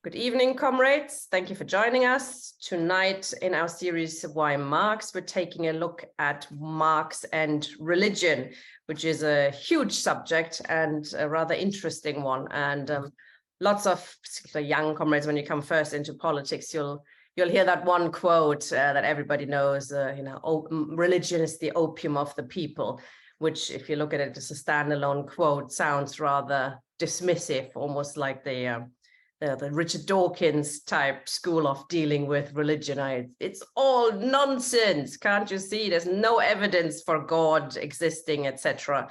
Good evening, comrades. Thank you for joining us. Tonight in our series, Why Marx, we're taking a look at Marx and religion, which is a huge subject and a rather interesting one. And lots of particularly young comrades, when you come first into politics, you'll hear that one quote that everybody knows, religion is the opium of the people, which if you look at it as a standalone quote, sounds rather dismissive, almost like the Richard Dawkins type school of dealing with religion. It's all nonsense. Can't you see? There's no evidence for God existing, etc.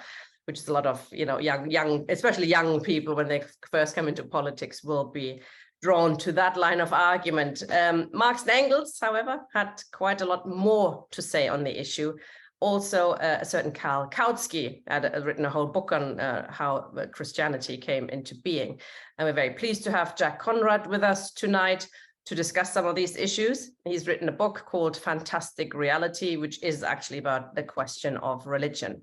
Which is a lot of, young, especially young people when they first come into politics will be drawn to that line of argument. Marx and Engels, however, had quite a lot more to say on the issue. Also, a certain Karl Kautsky had written a whole book on how Christianity came into being. And we're very pleased to have Jack Conrad with us tonight to discuss some of these issues. He's written a book called Fantastic Reality, which is actually about the question of religion.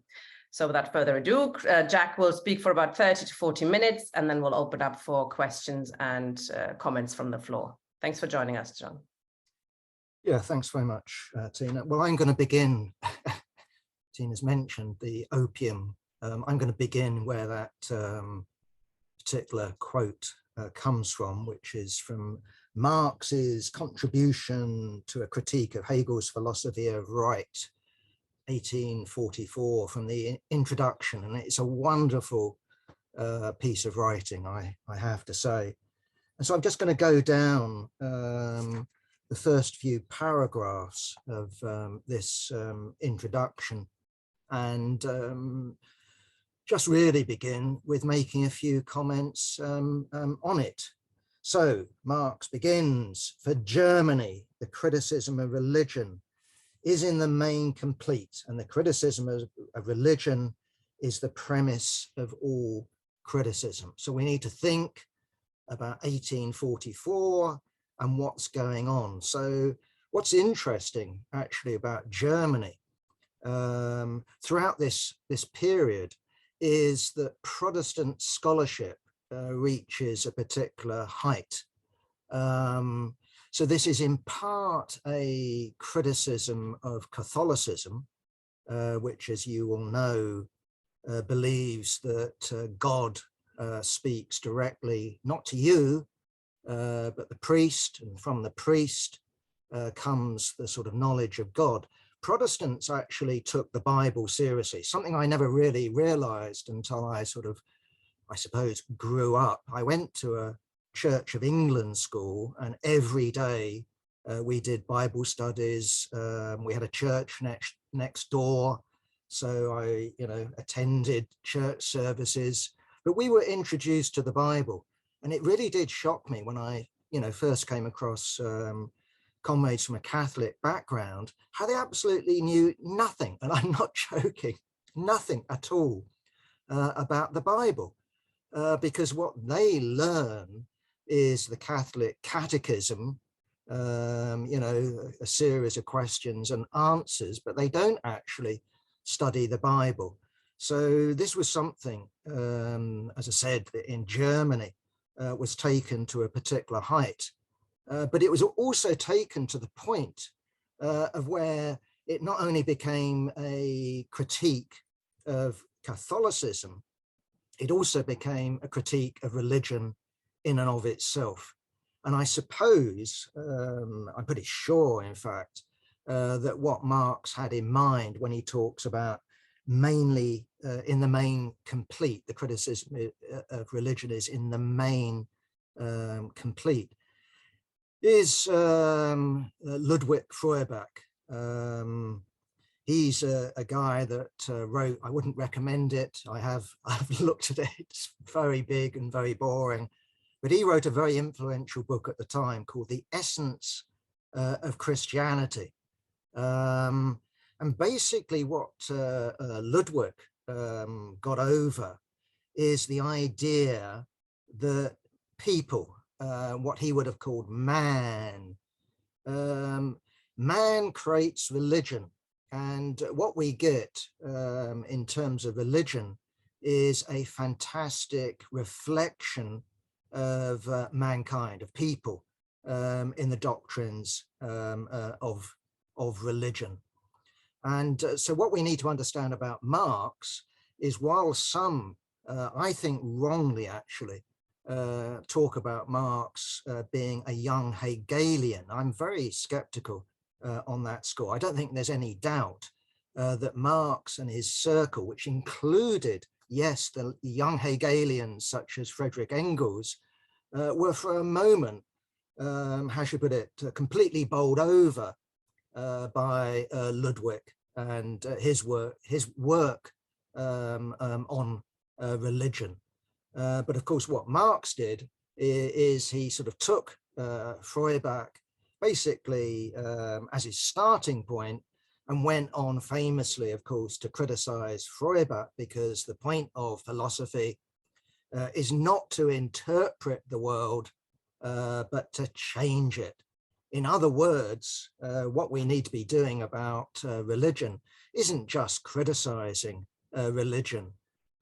So without further ado, Jack will speak for about 30 to 40 minutes, and then we'll open up for questions and comments from the floor. Thanks for joining us, John. Yeah, thanks very much, Tina. Well, I'm going to begin, Tina's mentioned the opium. I'm going to begin where that particular quote comes from, which is from Marx's contribution to a critique of Hegel's philosophy of right, 1844, from the introduction. And it's a wonderful piece of writing, I have to say. And so I'm just going to go down the first few paragraphs of this introduction and just really begin with making a few comments on it. So Marx begins, for Germany, the criticism of religion is in the main complete, and the criticism of religion is the premise of all criticism. So we need to think about 1844 and what's going on. So what's interesting actually about Germany throughout this period is that Protestant scholarship reaches a particular height. So this is in part a criticism of Catholicism, which, as you will know, believes that God speaks directly, not to you, but the priest, and from the priest comes the sort of knowledge of God. Protestants actually took the Bible seriously, something I never really realized until I I suppose, grew up. I went to a Church of England school, and every day we did Bible studies. We had a church next door, so I, attended church services, but we were introduced to the Bible. And it really did shock me when I, first came across comrades from a Catholic background, how they absolutely knew nothing, and I'm not joking, nothing at all about the Bible, because what they learn is the Catholic catechism, a series of questions and answers, but they don't actually study the Bible. So this was something, as I said, that in Germany, was taken to a particular height, but it was also taken to the point of where it not only became a critique of Catholicism, it also became a critique of religion in and of itself. And I suppose, I'm pretty sure, in fact, that what Marx had in mind when he talks about mainly in the main complete, the criticism of religion is in the main complete, is Ludwig Feuerbach. He's a guy that wrote, I wouldn't recommend it. I've looked at it, it's very big and very boring, but he wrote a very influential book at the time called The Essence of Christianity. And basically what Ludwig got over is the idea that people, what he would have called man creates religion. And what we get in terms of religion is a fantastic reflection of mankind, of people, in the doctrines of religion. And so what we need to understand about Marx is, while some, I think wrongly actually, talk about Marx being a young Hegelian, I'm very skeptical on that score. I don't think there's any doubt that Marx and his circle, which included, yes, the young Hegelians such as Friedrich Engels, were for a moment, how should I put it, completely bowled over by Ludwig and his work on religion. But of course, what Marx did is he sort of took Feuerbach basically as his starting point, and went on famously, of course, to criticize Feuerbach, because the point of philosophy is not to interpret the world, but to change it. In other words, what we need to be doing about religion isn't just criticizing religion.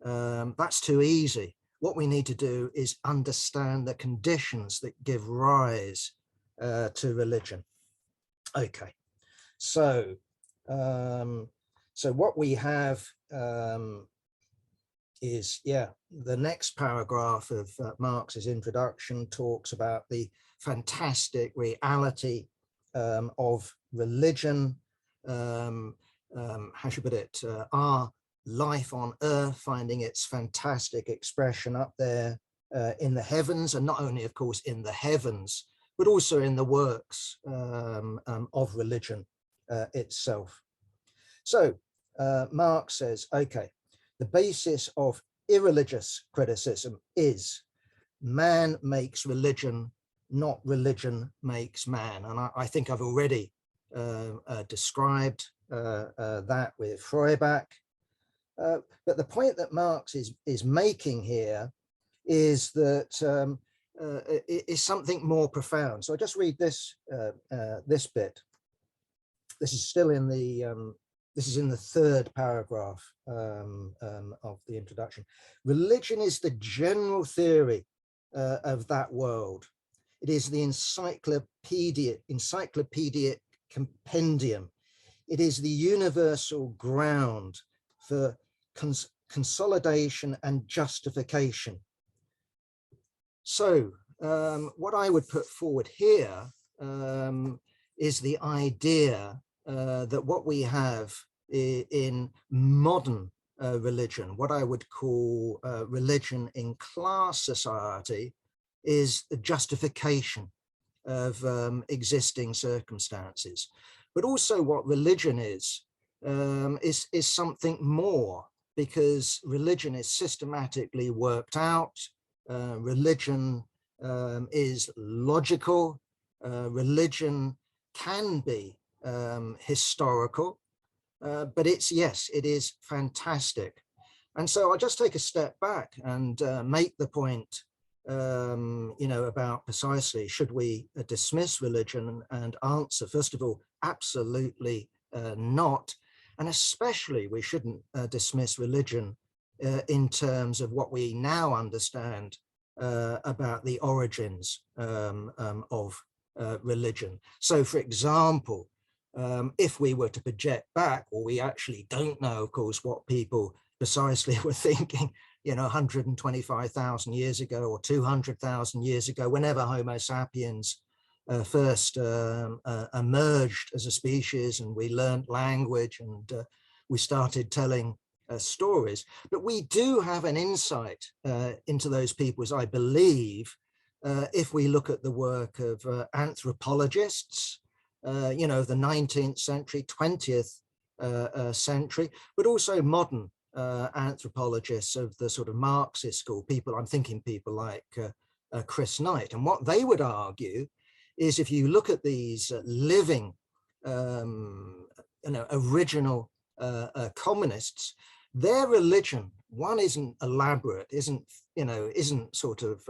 That's too easy. What we need to do is understand the conditions that give rise to religion. Okay, so what we have is, the next paragraph of Marx's introduction talks about the fantastic reality of religion, how should I put it, our life on earth finding its fantastic expression up there in the heavens, and not only, of course, in the heavens, but also in the works of religion itself. So Marx says, okay, the basis of irreligious criticism is man makes religion, not religion makes man. And I think I've already described that with Feuerbach. But the point that Marx is making here is that is something more profound. So I'll just read this this bit. This is still in the this is in the third paragraph of the introduction. Religion is the general theory of that world. It is the encyclopedic compendium. It is the universal ground for consolidation and justification. So what I would put forward here is the idea that what we have in modern religion, what I would call religion in class society, is the justification of existing circumstances. But also what religion is something more, because religion is systematically worked out. Religion is logical. Religion can be historical, but it's, yes, it is fantastic. And so I'll just take a step back and make the point, you know, about precisely, should we dismiss religion? And answer, first of all, absolutely not. And especially we shouldn't dismiss religion in terms of what we now understand about the origins of religion. So, for example, if we were to project back, or we actually don't know, of course, what people precisely were thinking, you know, 125,000 years ago or 200,000 years ago, whenever Homo sapiens first emerged as a species, and we learned language, and we started telling stories. But we do have an insight into those peoples, I believe, if we look at the work of anthropologists, you know, the 19th century, 20th century, but also modern anthropologists of the sort of Marxist school, people, I'm thinking people like Chris Knight. And what they would argue is, if you look at these living, you know, original communists, their religion, one, isn't elaborate, isn't, you know, isn't sort of,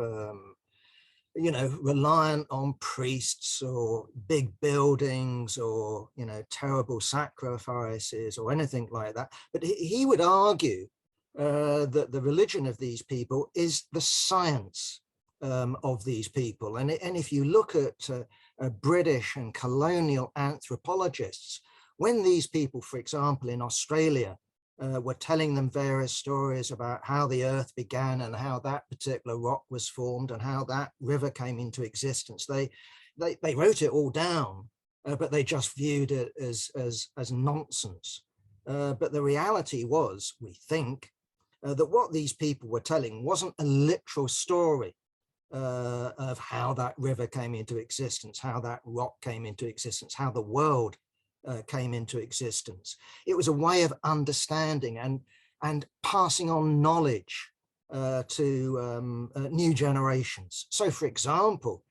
you know, reliant on priests or big buildings or, you know, terrible sacrifices or anything like that. But he would argue that the religion of these people is the science of these people. And if you look at British and colonial anthropologists, when these people, for example, in Australia, were telling them various stories about how the earth began and how that particular rock was formed and how that river came into existence, they wrote it all down, but they just viewed it as nonsense. But the reality was, we think, that what these people were telling wasn't a literal story of how that river came into existence, how that rock came into existence, how the world came into existence. It was a way of understanding and passing on knowledge to new generations. So, for example,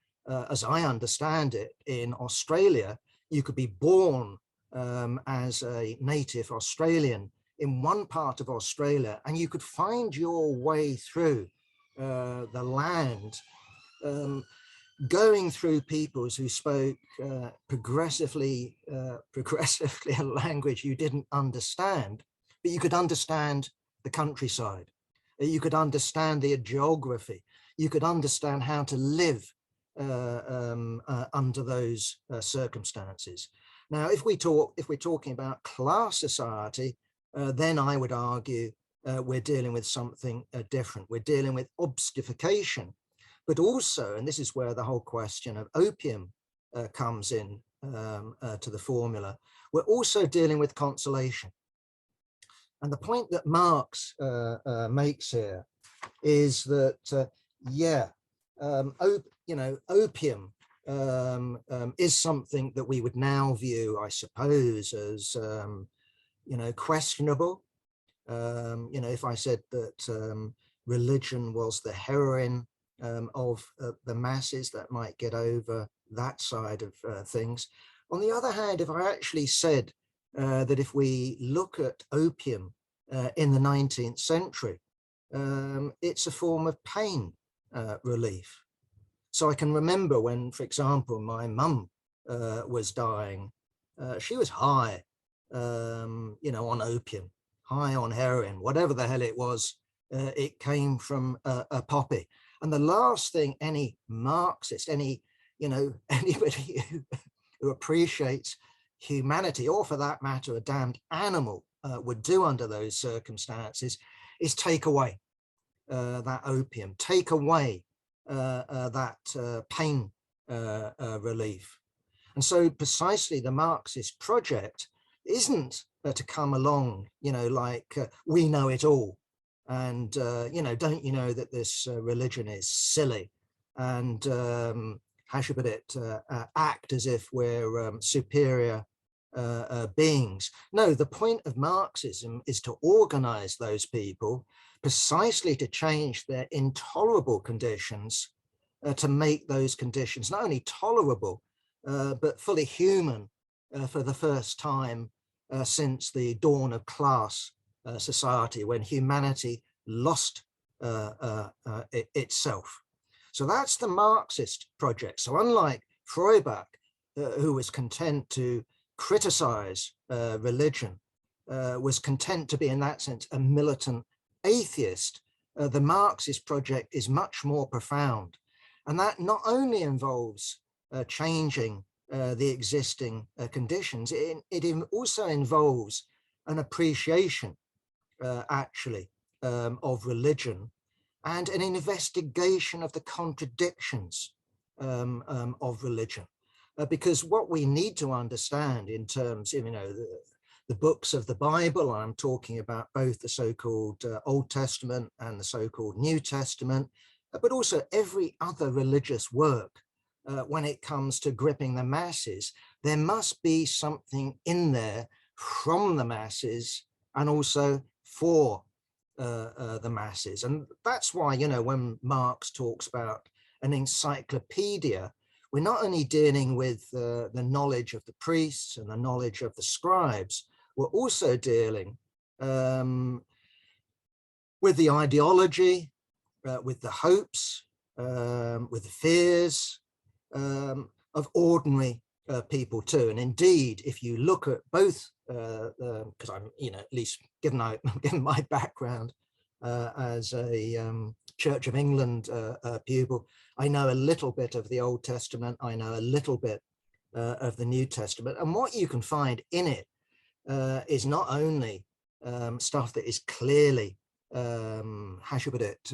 as I understand it, in Australia, you could be born as a native Australian in one part of Australia, and you could find your way through the land, going through peoples who spoke progressively a language you didn't understand, but you could understand the countryside. You could understand the geography. You could understand how to live under those circumstances. Now, if we're talking about class society, then I would argue we're dealing with something different. We're dealing with obstification, but also, and this is where the whole question of opium comes in to the formula, we're also dealing with consolation. And the point that Marx makes here is that, opium is something that we would now view, I suppose, as questionable. If I said that religion was the heroin of the masses, that might get over that side of things. On the other hand, if I actually said that if we look at opium in the 19th century, it's a form of pain relief. So I can remember when, for example, my mum was dying, she was high, on opium, high on heroin, whatever the hell it was. It came from a poppy. And the last thing any Marxist, anybody who appreciates humanity, or for that matter, a damned animal, would do under those circumstances is take away that opium, take away that pain relief. And so precisely the Marxist project isn't to come along, like we know it all. And, don't you know that this religion is silly? And how should I put it, act as if we're superior beings. No, the point of Marxism is to organize those people precisely to change their intolerable conditions, to make those conditions not only tolerable, but fully human for the first time since the dawn of class society, when humanity lost itself. So that's the Marxist project. So unlike Feuerbach, who was content to criticize religion, was content to be in that sense a militant atheist, the Marxist project is much more profound. And that not only involves changing the existing conditions, it also involves an appreciation actually of religion and an investigation of the contradictions of religion. Because what we need to understand in terms of, the books of the Bible, I'm talking about both the so-called Old Testament and the so-called New Testament, but also every other religious work, when it comes to gripping the masses, there must be something in there from the masses and also for the masses. And that's why, when Marx talks about an encyclopedia, we're not only dealing with the knowledge of the priests and the knowledge of the scribes, we're also dealing with the ideology, with the hopes, with the fears of ordinary people too. And indeed, if you look at both, because I'm, at least given my background as a Church of England pupil, I know a little bit of the Old Testament. I know a little bit of the New Testament. And what you can find in it is not only stuff that is clearly, how should I put it,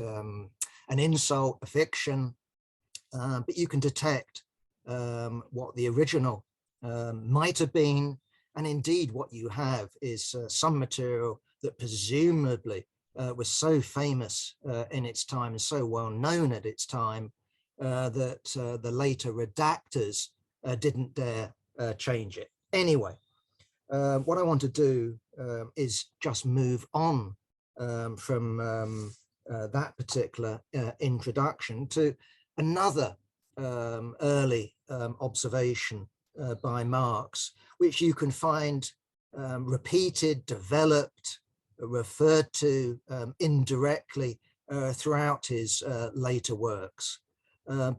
an insult, a fiction, but you can detect what the original might have been. And indeed, what you have is some material that presumably was so famous in its time and so well known at its time that the later redactors didn't dare change it. Anyway, what I want to do is just move on from that particular introduction to another early observation by Marx, which you can find repeated, developed, referred to indirectly throughout his later works.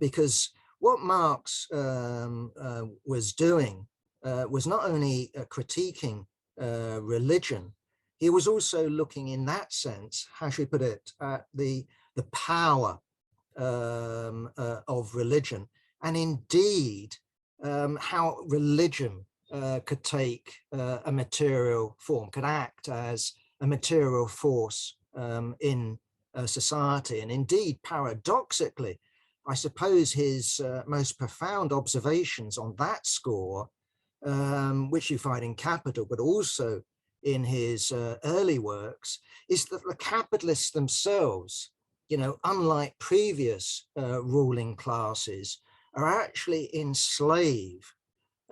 Because what Marx was doing was not only critiquing religion, he was also looking in that sense, how should we put it, at the power of religion, and indeed how religion could take a material form, could act as a material force in society. And indeed, paradoxically, I suppose his most profound observations on that score, which you find in Capital, but also in his early works, is that the capitalists themselves, unlike previous ruling classes, are actually enslaved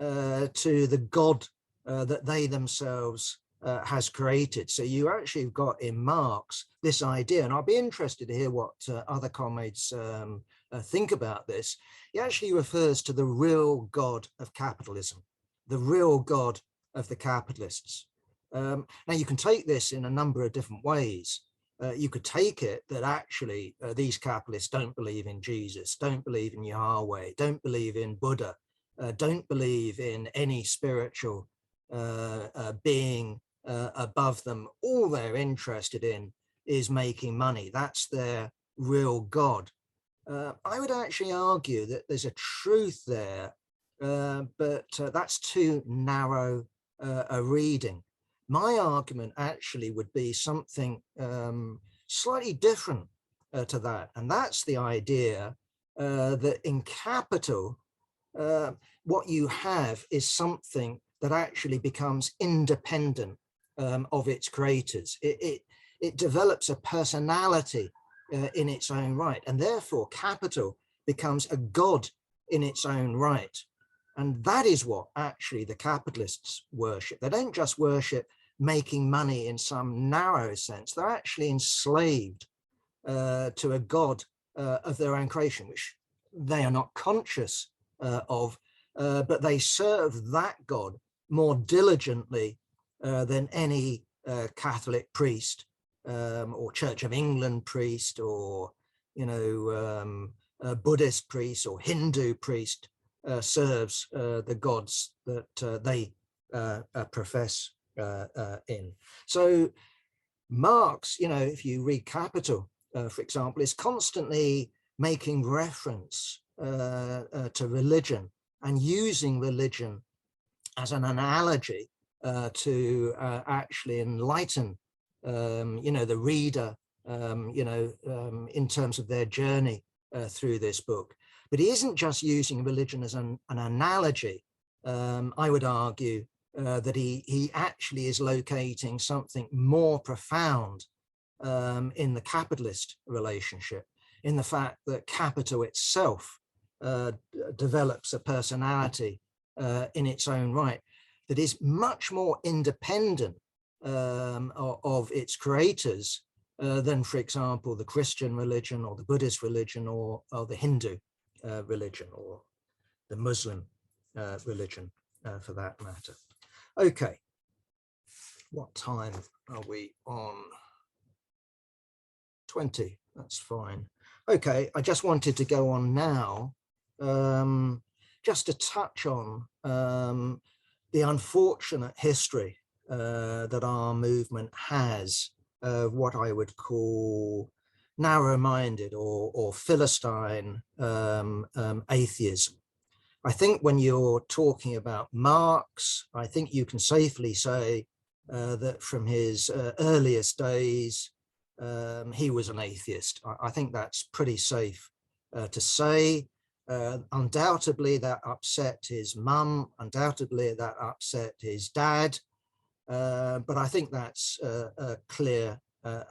to the God that they themselves has created. So you actually have got in Marx this idea, and I'll be interested to hear what other comrades think about this. He actually refers to the real God of capitalism, the real God of the capitalists. Now you can take this in a number of different ways. You could take it that actually these capitalists don't believe in Jesus, don't believe in Yahweh, don't believe in Buddha, don't believe in any spiritual being above them. All they're interested in is making money. That's their real God. I would actually argue that there's a truth there, but that's too narrow a reading. My argument actually would be something slightly different to that. And that's the idea that in Capital, what you have is something that actually becomes independent of its creators. It develops a personality in its own right, and therefore Capital becomes a god in its own right. And that is what actually the capitalists worship. They don't just worship making money in some narrow sense. They're actually enslaved to a god of their own creation, which they are not conscious of, but they serve that god more diligently than any Catholic priest or Church of England priest, or Buddhist priest or Hindu priest serves the gods that they profess in. So Marx, if you read Capital, for example, is constantly making reference to religion and using religion as an analogy to actually enlighten the reader in terms of their journey through this book. But he isn't just using religion as an analogy. I would argue that he actually is locating something more profound in the capitalist relationship, in the fact that capital itself develops a personality in its own right that is much more independent of its creators than, for example, the Christian religion or the Buddhist religion or the Hindu religion or the Muslim religion for that matter. Okay, what time are we on? 20, that's fine. Okay, I just wanted to go on now just to touch on the unfortunate history that our movement has of what I would call narrow-minded or Philistine atheism. I think when you're talking about Marx, I think you can safely say that from his earliest days, he was an atheist. I think that's pretty safe to say. Undoubtedly, that upset his mum. Undoubtedly, that upset his dad. But I think that's clear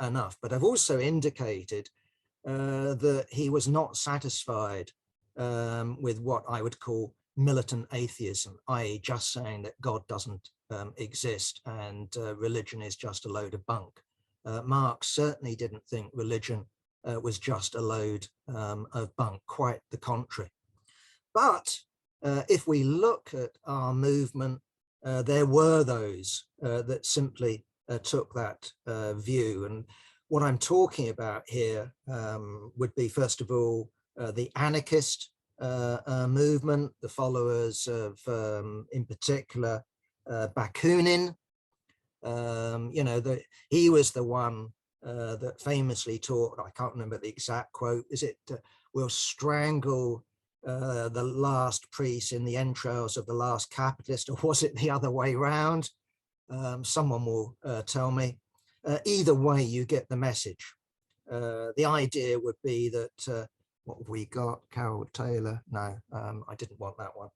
enough. But I've also indicated that he was not satisfied with what I would call militant atheism, i.e. just saying that God doesn't exist and religion is just a load of bunk. Marx certainly didn't think religion was just a load of bunk, quite the contrary. But if we look at our movement, there were those that simply took that view. And what I'm talking about here would be, first of all, the anarchist movement, the followers of, in particular, Bakunin. He was the one that famously taught, I can't remember the exact quote, is it, we'll strangle the last priest in the entrails of the last capitalist, or was it the other way round? Someone will tell me. Either way, you get the message. The idea would be that, what have we got? Carol Taylor? No, I didn't want that one.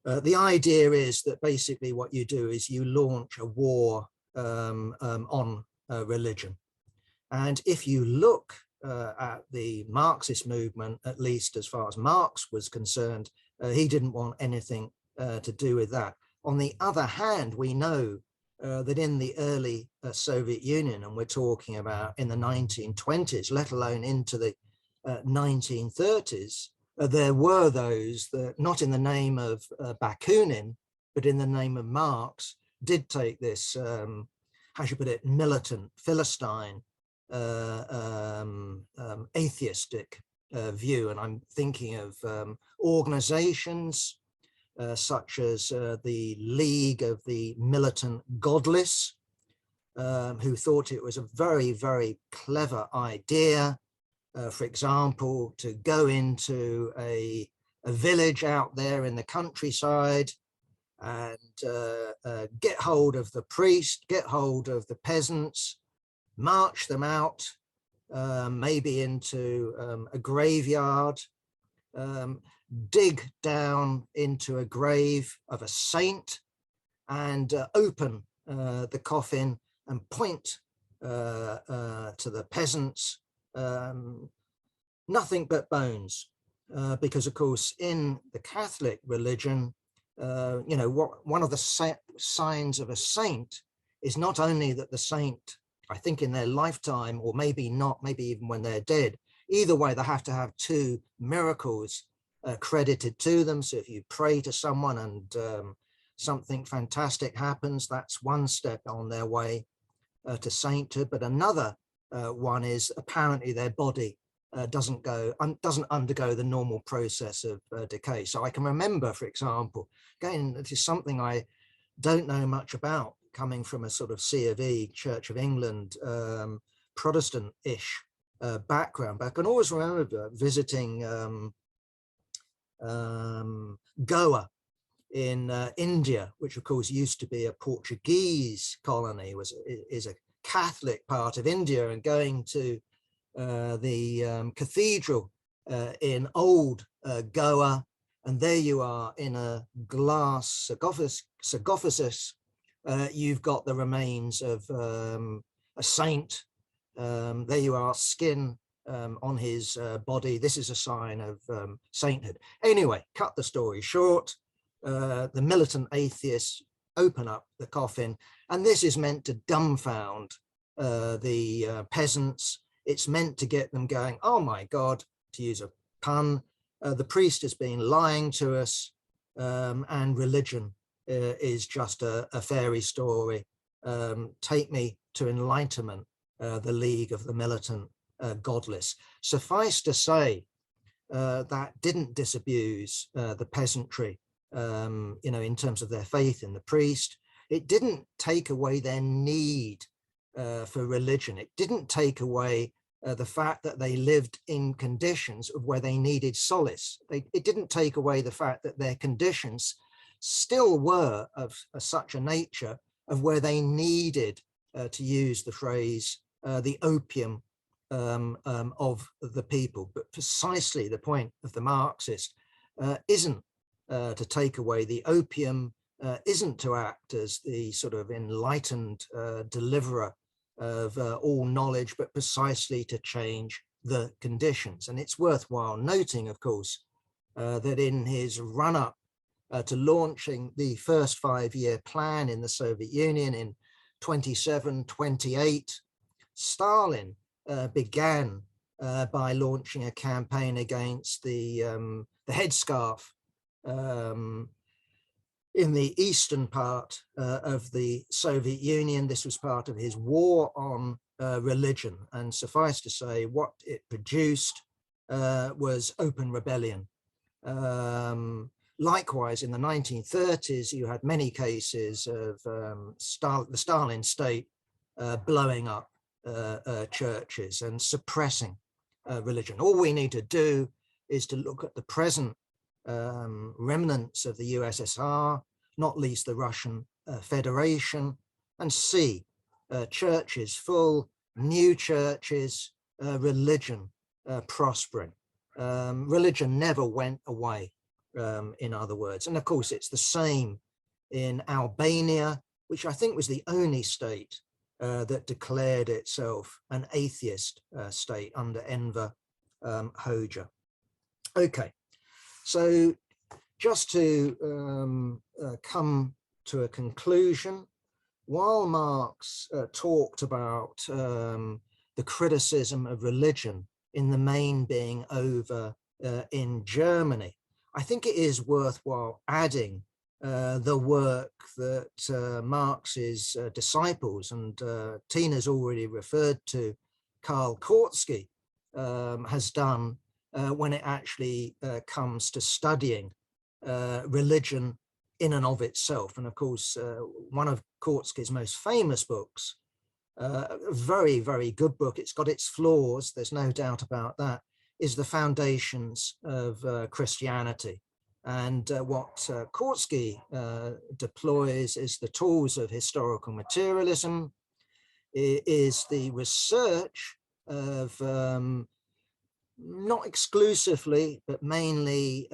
The idea is that basically what you do is you launch a war on religion. And if you look at the Marxist movement, at least as far as Marx was concerned, he didn't want anything to do with that. On the other hand, we know that in the early Soviet Union, and we're talking about in the 1920s, let alone into the 1930s, there were those that, not in the name of Bakunin, but in the name of Marx, did take this, how should I put it, militant, Philistine, atheistic view. And I'm thinking of organizations such as the League of the Militant Godless, who thought it was a very, very clever idea, for example, to go into a village out there in the countryside and get hold of the priest, get hold of the peasants, march them out, maybe into a graveyard, dig down into a grave of a saint and open the coffin and point to the peasants, nothing but bones, because of course in the Catholic religion, one of the signs of a saint is not only that the saint, I think in their lifetime, or maybe not, maybe even when they're dead, either way, they have to have two miracles credited to them. So if you pray to someone and something fantastic happens, that's one step on their way to sainthood. But another one is apparently their body doesn't undergo the normal process of decay. So I can remember, for example, again, this is something I don't know much about, coming from a sort of C of E, Church of England, Protestant-ish background, but I can always remember visiting Goa in India, which of course used to be a Portuguese colony, is a Catholic part of India, and going to the cathedral in old Goa, and there you are in a glass sarcophagus. You've got the remains of a saint. There you are, skin on his body. This is a sign of sainthood. Anyway, cut the story short, the militant atheists open up the coffin, and this is meant to dumbfound the peasants. It's meant to get them going, oh my God, to use a pun, the priest has been lying to us, and religion is just a fairy story. Take me to enlightenment, the League of the Militant Godless. Suffice to say, that didn't disabuse the peasantry, in terms of their faith in the priest. It didn't take away their need for religion. It didn't take away the fact that they lived in conditions of where they needed solace. It didn't take away the fact that their conditions still were of such a nature of where they needed, to use the phrase, the opium of the people. But precisely the point of the Marxist isn't to take away the opium, isn't to act as the sort of enlightened deliverer of all knowledge, but precisely to change the conditions. And it's worthwhile noting, of course, that in his run-up to launching the first 5-year plan in the Soviet Union in 27, 28, Stalin began by launching a campaign against the headscarf in the eastern part of the Soviet Union. This was part of his war on religion, and suffice to say, what it produced was open rebellion. Likewise, in the 1930s, you had many cases of the Stalin state blowing up churches and suppressing religion. All we need to do is to look at the present remnants of the USSR, not least the Russian Federation, and see churches full, new churches, religion prospering. Religion never went away, in other words. And of course, it's the same in Albania, which I think was the only state that declared itself an atheist state under Enver Hoxha. Okay, so just to come to a conclusion, while Marx talked about the criticism of religion in the main being over in Germany, I think it is worthwhile adding the work that Marx's disciples, and Tina's already referred to Karl Kautsky, has done when it actually comes to studying religion in and of itself. And of course, one of Kautsky's most famous books, a very, very good book, it's got its flaws, there's no doubt about that, is The Foundations of Christianity. And what Kautsky deploys is the tools of historical materialism, is the research of not exclusively, but mainly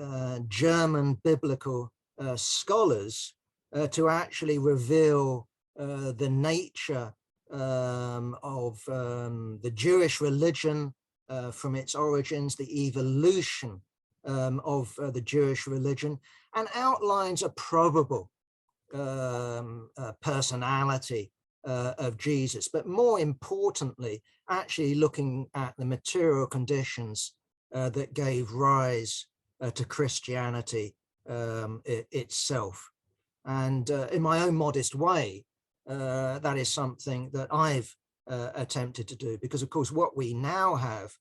German biblical scholars to actually reveal the nature of the Jewish religion from its origins, the evolution of the Jewish religion, and outlines a probable personality of Jesus, but more importantly, actually looking at the material conditions that gave rise to Christianity itself. And in my own modest way, that is something that I've attempted to do, because of course what we now have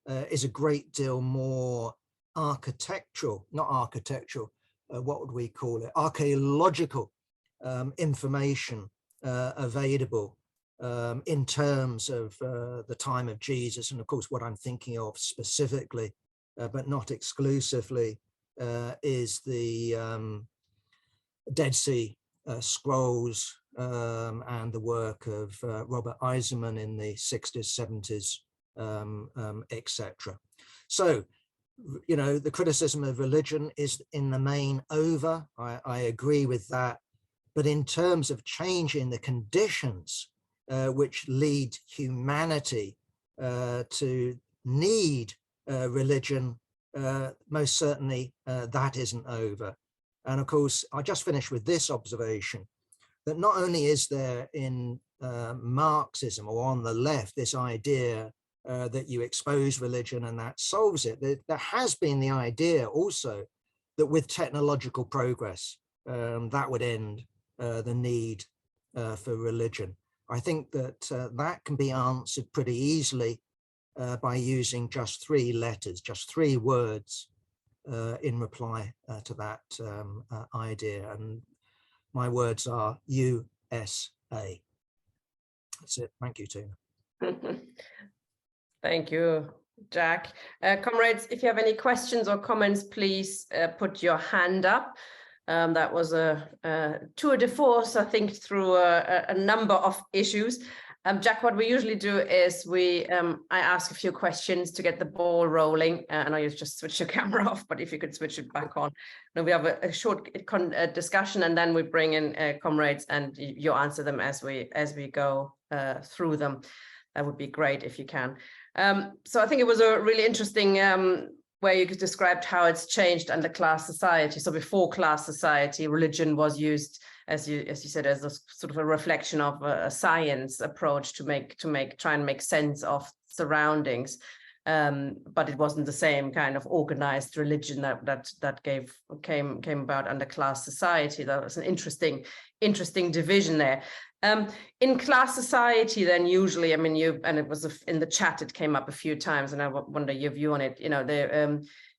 is a great deal more architectural, not architectural, what would we call it, archaeological information available in terms of the time of Jesus. And of course what I'm thinking of specifically, but not exclusively, is the Dead Sea Scrolls and the work of Robert Eisenman in the 60s, 70s, etc. So, you know, the criticism of religion is in the main over. I agree with that. But in terms of changing the conditions which lead humanity to need religion, most certainly that isn't over. And of course, I just finished with this observation, that not only is there in Marxism or on the left this idea that you expose religion and that solves it, there has been the idea also that with technological progress, that would end the need for religion. I think that that can be answered pretty easily by using just 3 letters, just 3 words in reply to that idea. And my words are USA. That's it. Thank you, Tina. Thank you, Jack. Comrades, if you have any questions or comments, please put your hand up. That was a tour de force, I think, through a number of issues. Jack, what we usually do is I ask a few questions to get the ball rolling. I know you've just switched your camera off, but if you could switch it back on. Now we have a short discussion, and then we bring in comrades, and you answer them as we go through them. That would be great if you can. So I think it was a really interesting where you described how it's changed under class society. So before class society, religion was used, as you said, as a sort of a reflection of a science approach to try and make sense of surroundings. But it wasn't the same kind of organized religion that came about under class society. That was an interesting division there. In class society, then usually, I mean, and it was in the chat, it came up a few times, and I wonder your view on it. You know,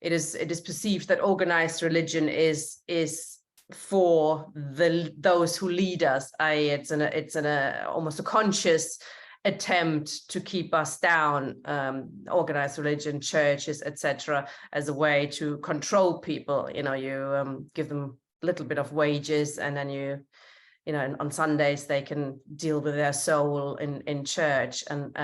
it is perceived that organized religion is for those who lead us. It's almost a conscious attempt to keep us down, organized religion, churches, etc., as a way to control people. You know, you give them a little bit of wages, and then you know, on Sundays they can deal with their soul in church. And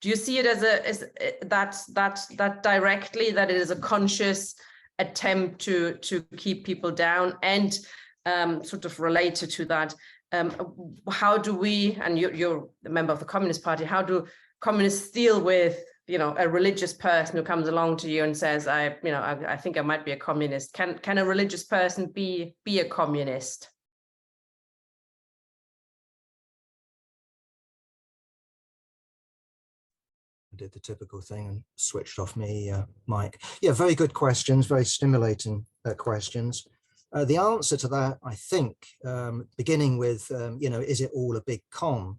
do you see it as that directly, that it is a conscious attempt to keep people down? And sort of related to that, how do we, and you're a member of the Communist Party, how do communists deal with, you know, a religious person who comes along to you and says, I think I might be a communist? Can a religious person be a communist? I did the typical thing and switched off me mic. Yeah, very good questions, very stimulating questions. The answer to that, I think, beginning with, you know, is it all a big con?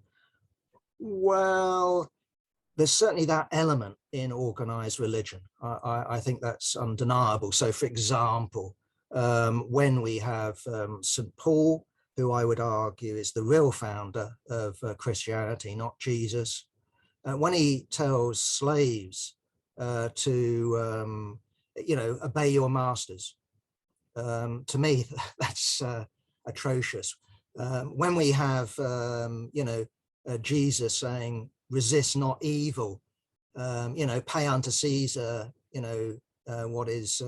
Well, there's certainly that element in organized religion. I think that's undeniable. So, for example, when we have St. Paul, who I would argue is the real founder of Christianity, not Jesus, when he tells slaves to, you know, obey your masters, to me, that's atrocious. When we have, you know, Jesus saying, resist not evil, you know, pay unto Caesar, you know, what is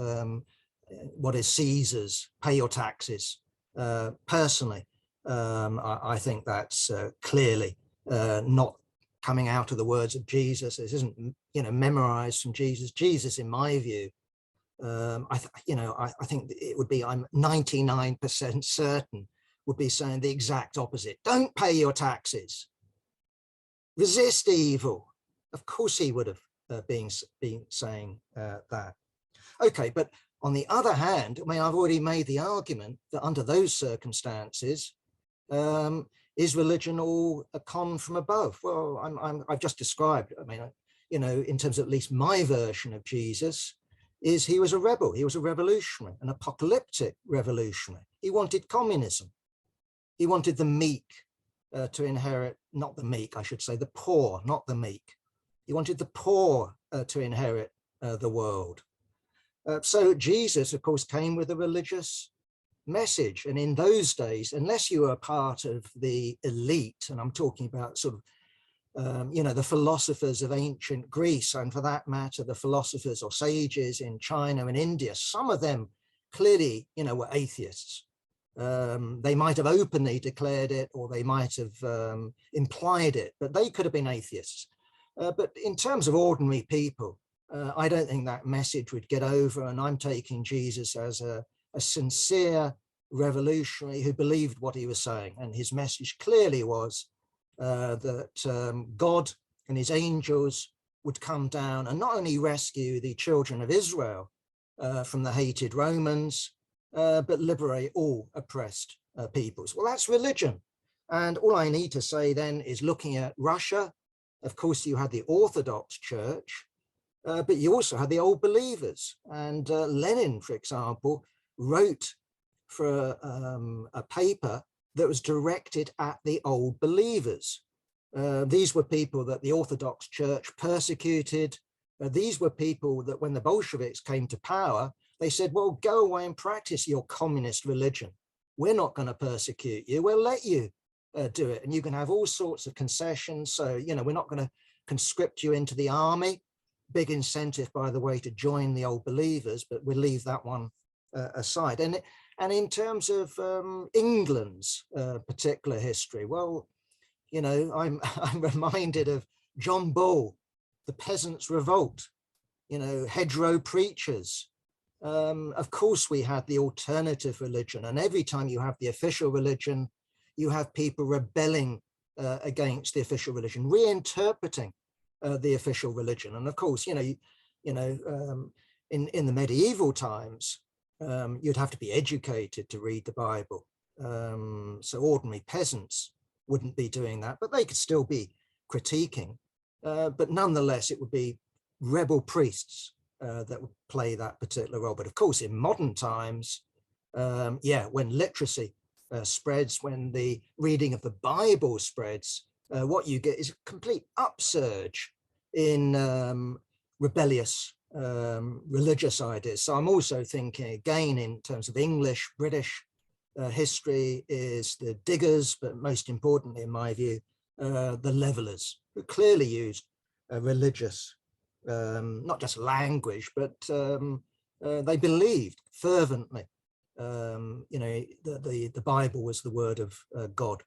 Caesar's, pay your taxes. Personally, I think that's clearly not coming out of the words of Jesus. This isn't, you know, memorized from Jesus. Jesus, in my view, I think it would be, I'm 99% certain, would be saying the exact opposite. Don't pay your taxes. Resist evil. Of course he would have been saying that. Okay, but on the other hand, I mean, I've already made the argument that under those circumstances, is religion all a con from above? Well, I've just described, I mean, you know, in terms of at least my version of Jesus, is he was a rebel. He was a revolutionary, an apocalyptic revolutionary. He wanted communism. He wanted the meek to inherit, not the meek, I should say, the poor, not the meek. He wanted the poor to inherit the world. So Jesus, of course, came with a religious message. And in those days, unless you were a part of the elite, and I'm talking about sort of, you know, the philosophers of ancient Greece, and for that matter, the philosophers or sages in China and India, some of them clearly, you know, were atheists. They might have openly declared it, or they might have implied it, but they could have been atheists. But in terms of ordinary people, I don't think that message would get over. And I'm taking Jesus as a sincere revolutionary who believed what he was saying. And his message clearly was that God and his angels would come down and not only rescue the children of Israel from the hated Romans, but liberate all oppressed peoples. Well, that's religion. And all I need to say then is, looking at Russia, of course, you had the Orthodox Church, but you also had the old believers. And Lenin, for example, wrote for a paper that was directed at the old believers. These were people that the Orthodox Church persecuted. These were people that when the Bolsheviks came to power, they said, well, go away and practice your communist religion. We're not going to persecute you. We'll let you do it. And you can have all sorts of concessions. So, you know, we're not going to conscript you into the army. Big incentive, by the way, to join the old believers, but we'll leave that one aside. And in terms of England's particular history, well, you know, I'm reminded of John Bull, the Peasants' Revolt, you know, hedgerow preachers. Of course, we had the alternative religion, and every time you have the official religion, you have people rebelling against the official religion, reinterpreting the official religion. And of course, in the medieval times, you'd have to be educated to read the Bible. So ordinary peasants wouldn't be doing that, but they could still be critiquing. But nonetheless, it would be rebel priests that would play that particular role. But of course, in modern times, when literacy spreads, when the reading of the Bible spreads, what you get is a complete upsurge in rebellious religious ideas. So I'm also thinking, again, in terms of English, British history, is the diggers, but most importantly, in my view, the levelers, who clearly used religious, not just language, but they believed fervently, the Bible was the word of God.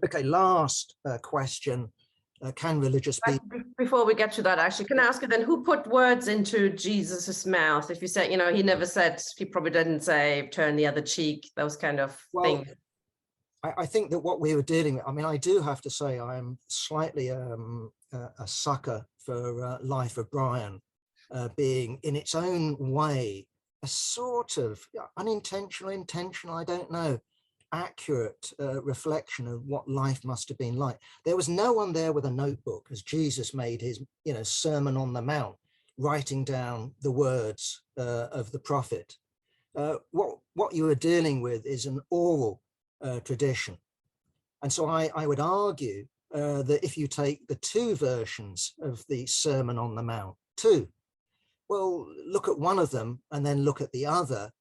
Okay, last question. Can religious people... Before we get to that, actually, can I ask you then, who put words into Jesus's mouth? If you say, he never said, he probably didn't say, turn the other cheek, those kind of things. I think that what we were dealing with, I mean, I do have to say I am slightly a sucker for Life of Brian, being in its own way a sort of intentional, I don't know, accurate reflection of what life must have been like. There was no one there with a notebook as Jesus made his, Sermon on the Mount, writing down the words of the prophet. What you are dealing with is an oral tradition. And so I would argue that if you take the two versions of the Sermon on the Mount, well, look at one of them and then look at the other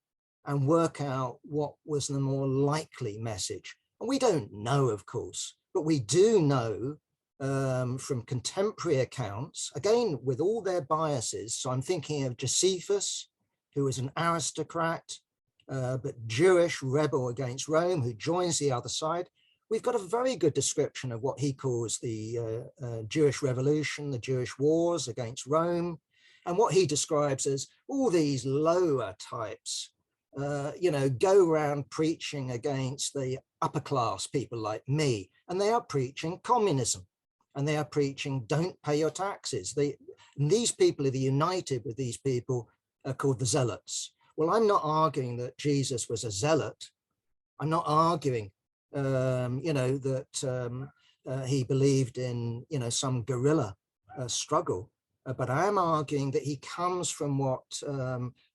and work out what was the more likely message. And we don't know, of course, but we do know from contemporary accounts, again, with all their biases. So I'm thinking of Josephus, who was an aristocrat, but Jewish rebel against Rome, who joins the other side. We've got a very good description of what he calls the Jewish Revolution, the Jewish wars against Rome, and what he describes as all these lower types, go around preaching against the upper class people like me, and they are preaching communism, and they are preaching don't pay your taxes. These people are united with these people called the Zealots. Well, I'm not arguing that Jesus was a zealot. I'm not arguing, that he believed in, some guerrilla struggle. But I am arguing that he comes from what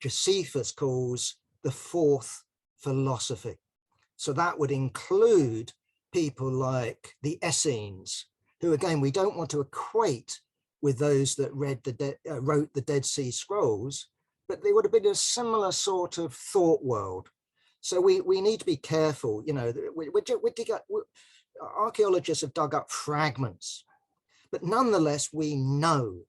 Josephus calls the fourth philosophy. So that would include people like the Essenes, who, again, we don't want to equate with those that wrote the Dead Sea Scrolls, but they would have been a similar sort of thought world. So we need to be careful. Archaeologists have dug up fragments, but nonetheless, we know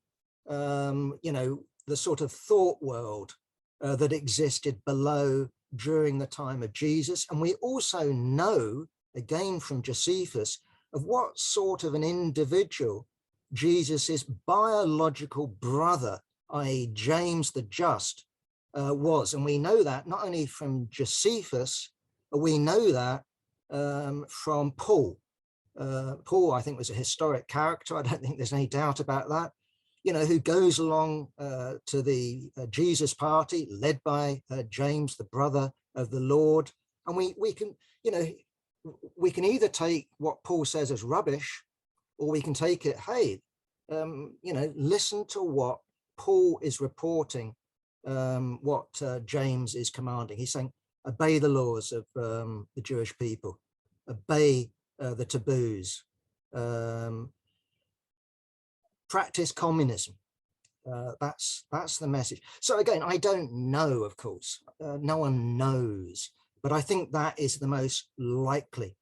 the sort of thought world that existed below during the time of Jesus. And we also know, again from Josephus, of what sort of an individual Jesus's biological brother, i.e. James the Just, was. And we know that not only from Josephus, but we know that from Paul. Paul, I think, was a historic character. I don't think there's any doubt about that. Who goes along to the Jesus party led by James, the brother of the Lord. And we can either take what Paul says as rubbish, or we can take it, hey, listen to what Paul is reporting, what James is commanding. He's saying, obey the laws of the Jewish people, obey the taboos, practice communism. That's the message. So again, I don't know, of course, no one knows, but I think that is the most likely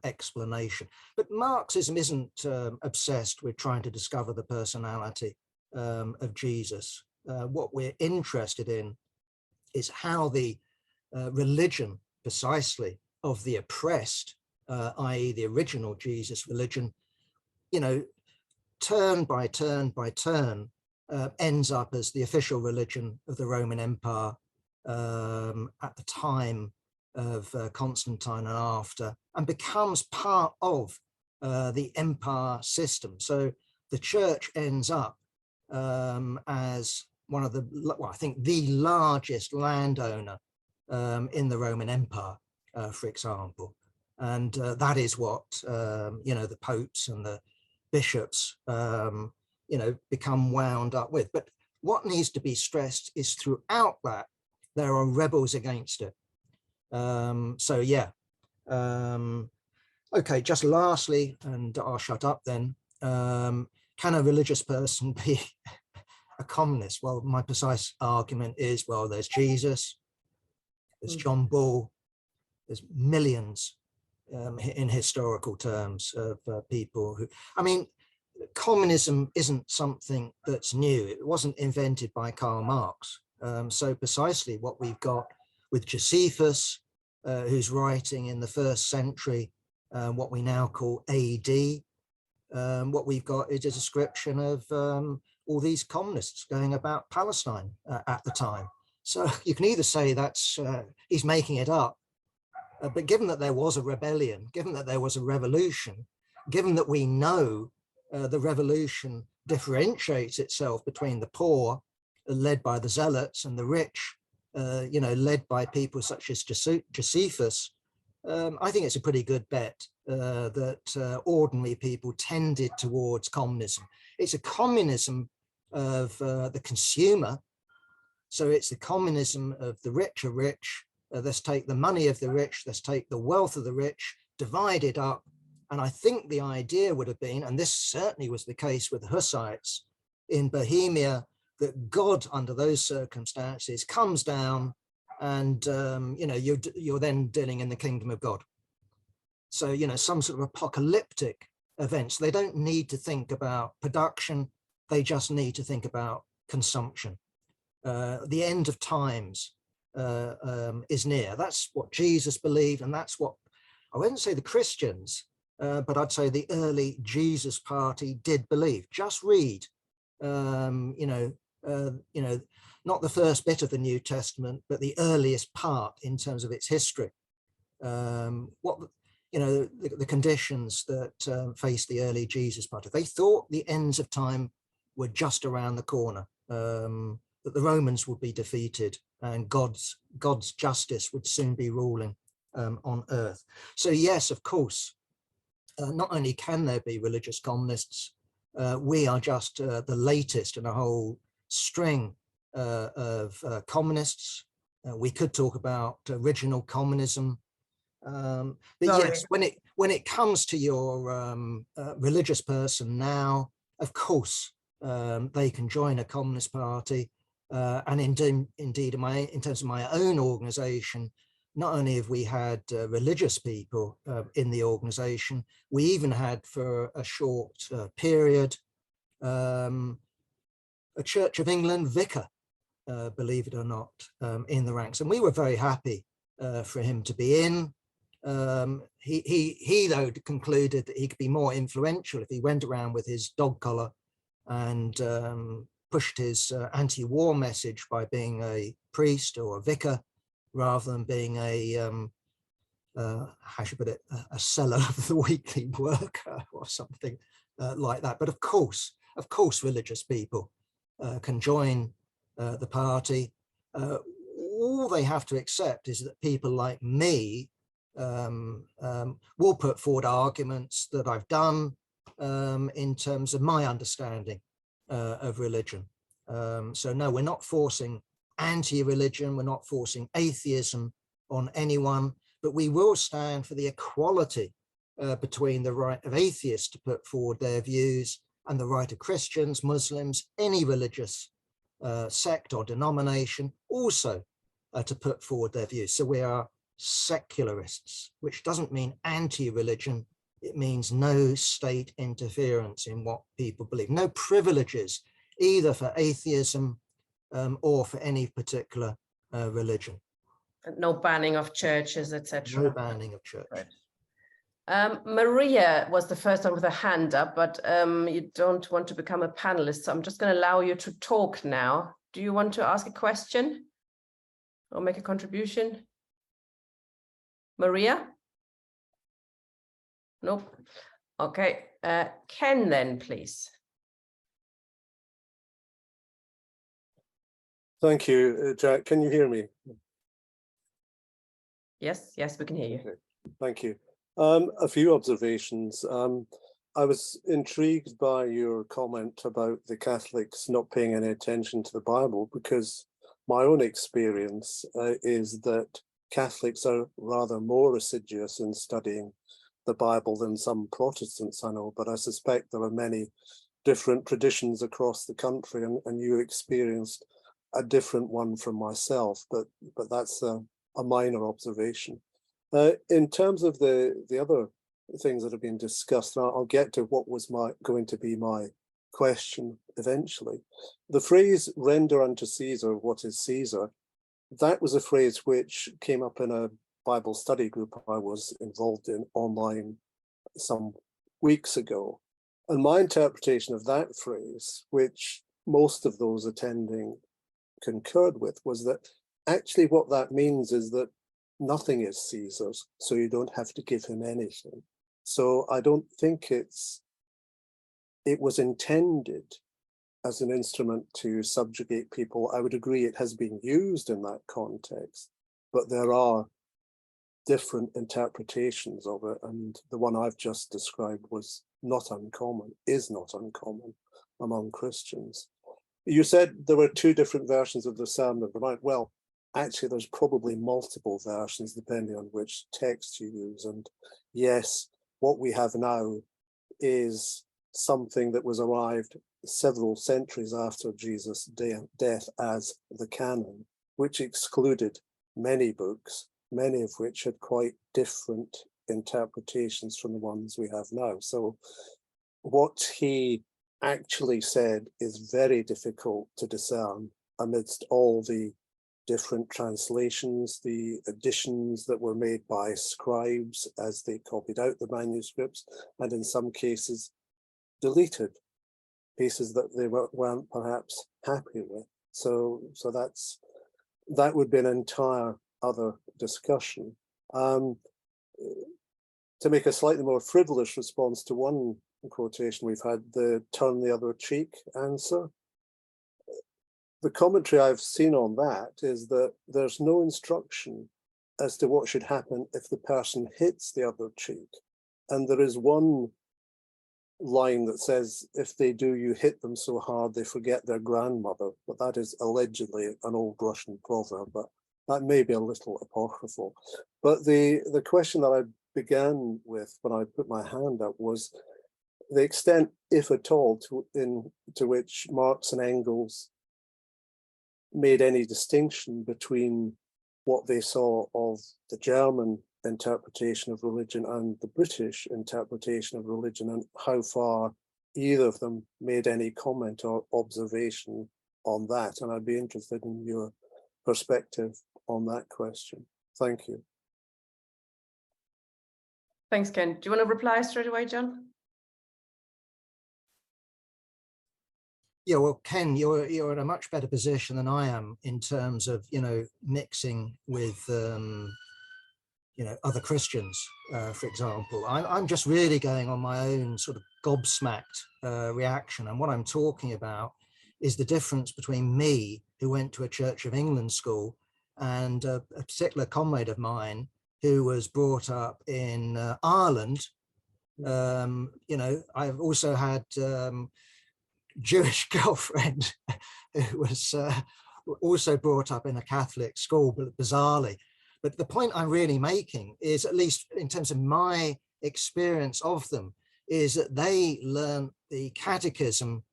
explanation. But Marxism isn't obsessed with trying to discover the personality of Jesus. What we're interested in is how the religion precisely of the oppressed, i.e. the original Jesus religion, you know, turn by turn by turn, ends up as the official religion of the Roman Empire at the time of Constantine and after, and becomes part of the empire system. So the church ends up as one of the, well, I think the largest landowner in the Roman Empire, for example. And that is what, you know, the popes and the bishops, you know, become wound up with. But what needs to be stressed is throughout that, there are rebels against it. So yeah. Okay, just lastly, and I'll shut up then, can a religious person be a communist? Well, my precise argument is, well, there's Jesus, there's John Bull, there's millions in historical terms of people who, I mean, communism isn't something that's new. It wasn't invented by Karl Marx. So precisely what we've got with Josephus, who's writing in the 1st century, what we now call AD, what we've got is a description of all these communists going about Palestine at the time. So you can either say that's, he's making it up, but given that there was a rebellion, given that there was a revolution, given that we know the revolution differentiates itself between the poor, led by the zealots, and the rich, you know, led by people such as Josephus, I think it's a pretty good bet that ordinary people tended towards communism. It's a communism of the consumer. So it's the communism of the rich are rich. Let's take the money of the rich, let's take the wealth of the rich, divide it up. And I think the idea would have been, and this certainly was the case with the Hussites in Bohemia, that God under those circumstances comes down and, you know, you're then dealing in the kingdom of God. So, you know, some sort of apocalyptic events. They don't need to think about production. They just need to think about consumption. The end of times is near. That's what Jesus believed, and that's what, I wouldn't say the Christians, but I'd say the early Jesus party did believe. Just read, you know, not the first bit of the New Testament, but the earliest part in terms of its history. What, you know, the conditions that faced the early Jesus party. They thought the ends of time were just around the corner, that the Romans would be defeated and God's justice would soon be ruling on earth. So yes, of course, not only can there be religious communists, we are just the latest in a whole string of communists. We could talk about original communism. But yes, when it comes to your religious person now, of course, they can join a communist party. And indeed, in terms of my own organization, not only have we had religious people in the organization, we even had for a short period a Church of England vicar, believe it or not, in the ranks. And we were very happy for him to be in. He though concluded that he could be more influential if he went around with his dog collar and pushed his anti-war message by being a priest or a vicar, rather than being a, how should I put it, a seller of the weekly worker or something like that. But of course, religious people can join the party. All they have to accept is that people like me will put forward arguments that I've done in terms of my understanding of religion. So no, we're not forcing anti-religion, we're not forcing atheism on anyone, but we will stand for the equality between the right of atheists to put forward their views and the right of Christians, Muslims, any religious sect or denomination also to put forward their views. So we are secularists, which doesn't mean anti-religion. It means no state interference in what people believe, no privileges either for atheism or for any particular religion. No banning of churches, etc. No banning of churches. Right. Maria was the first one with a hand up, but you don't want to become a panelist, so I'm just going to allow you to talk now. Do you want to ask a question or make a contribution? Maria? Nope. Okay. Ken then, please. Thank you, Jack. Can you hear me? Yes, yes, we can hear you. Okay. Thank you. A few observations. I was intrigued by your comment about the Catholics not paying any attention to the Bible, because my own experience is that Catholics are rather more assiduous in studying the Bible than some Protestants I know, but I suspect there are many different traditions across the country, and you experienced a different one from myself, but that's a minor observation. In terms of the other things that have been discussed, and I'll get to what was going to be my question eventually. The phrase "render unto Caesar what is Caesar," that was a phrase which came up in a Bible study group I was involved in online some weeks ago. And my interpretation of that phrase, which most of those attending concurred with, was that actually what that means is that nothing is Caesar's, so you don't have to give him anything. So I don't think it was intended as an instrument to subjugate people. I would agree it has been used in that context, but there are different interpretations of it, and the one I've just described was not uncommon, is not uncommon among Christians. You said there were two different versions of the Sermon of the Mount. Well, actually, there's probably multiple versions depending on which text you use. And yes, what we have now is something that was arrived several centuries after Jesus' death as the canon, which excluded many books, many of which had quite different interpretations from the ones we have now. So what he actually said is very difficult to discern amidst all the different translations, the additions that were made by scribes as they copied out the manuscripts, and in some cases deleted pieces that they weren't perhaps happy with. So that would be an entire other discussion. To make a slightly more frivolous response to one quotation we've had, the turn the other cheek answer. The commentary I've seen on that is that there's no instruction as to what should happen if the person hits the other cheek. And there is one line that says, if they do, you hit them so hard they forget their grandmother. But that is allegedly an old Russian proverb, but that may be a little apocryphal. But the question that I began with when I put my hand up was the extent, if at all, to which Marx and Engels made any distinction between what they saw of the German interpretation of religion and the British interpretation of religion, and how far either of them made any comment or observation on that. And I'd be interested in your perspective on that question. Thank you. Thanks, Ken. Do you want to reply straight away, John? Yeah, well, Ken, you're in a much better position than I am in terms of, mixing with, other Christians, for example. I'm just really going on my own sort of gobsmacked reaction. And what I'm talking about is the difference between me, who went to a Church of England school, and a particular comrade of mine who was brought up in Ireland. I've also had Jewish girlfriend who was also brought up in a Catholic school, but bizarrely. But the point I'm really making is, at least in terms of my experience of them is that they learn the catechism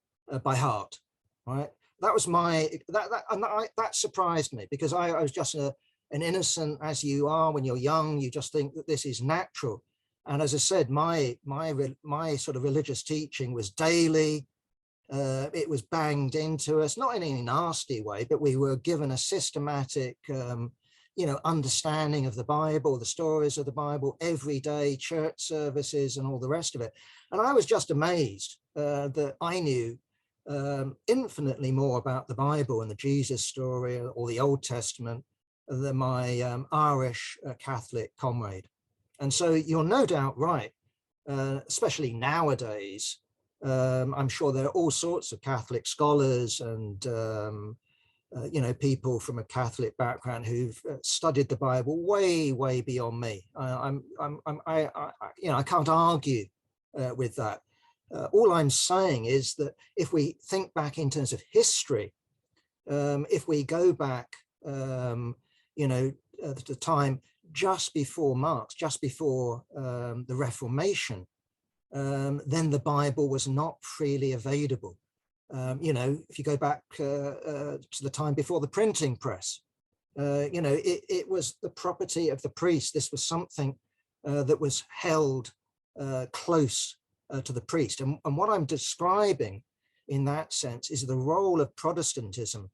by heart, right? That was my, that surprised me, because I was just an innocent, as you are when you're young, you just think that this is natural. And as I said, my sort of religious teaching was daily. It was banged into us, not in any nasty way, but we were given a systematic, understanding of the Bible, the stories of the Bible, every day, church services and all the rest of it. And I was just amazed that I knew infinitely more about the Bible and the Jesus story or the Old Testament than my Irish Catholic comrade. And so you're no doubt right, especially nowadays. I'm sure there are all sorts of Catholic scholars and people from a Catholic background who've studied the Bible way beyond me. I can't argue with that. All I'm saying is that if we think back in terms of history, if we go back, the time just before Marx, just before the Reformation, then the Bible was not freely available. If you go back to the time before the printing press, it was the property of the priest. This was something that was held close to the priest. And what I'm describing in that sense is the role of Protestantism,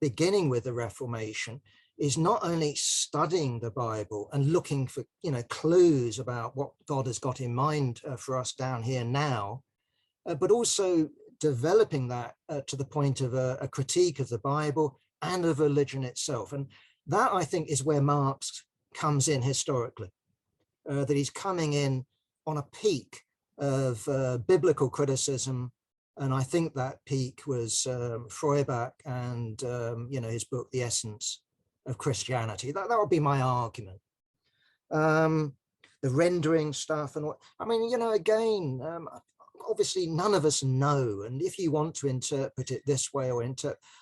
beginning with the Reformation, is not only studying the Bible and looking for, clues about what God has got in mind for us down here now, but also developing that to the point of a critique of the Bible and of religion itself. And that, I think, is where Marx comes in historically, that he's coming in on a peak of biblical criticism. And I think that peak was Feuerbach and, his book, The Essence of Christianity. That would be my argument. The rendering stuff and what, again, obviously none of us know. And if you want to interpret it this way or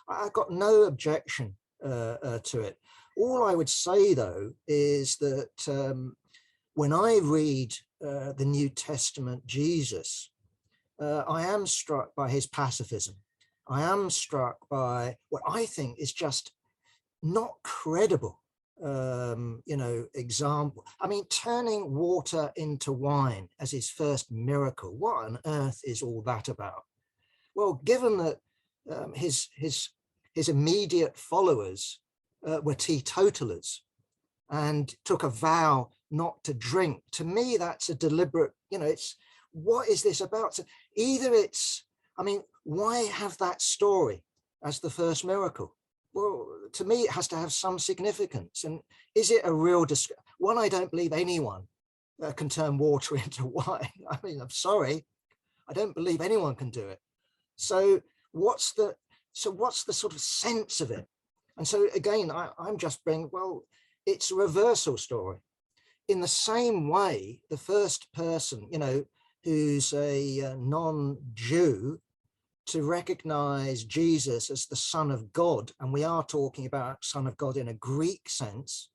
I've got no objection to it. All I would say, though, is that when I read the New Testament Jesus, I am struck by his pacifism. I am struck by what I think is just not credible, example. I mean, turning water into wine as his first miracle. What on earth is all that about? Well, given that his immediate followers were teetotalers and took a vow not to drink, to me, that's a deliberate, what is this about? So why have that story as the first miracle? Well, to me, it has to have some significance. And is it a real one? I don't believe anyone can turn water into wine. I'm sorry, I don't believe anyone can do it. So what's the sort of sense of it? And so again, I'm just bringing, well, it's a reversal story. In the same way, the first person, who's a non-Jew, to recognize Jesus as the Son of God, and we are talking about Son of God in a Greek sense,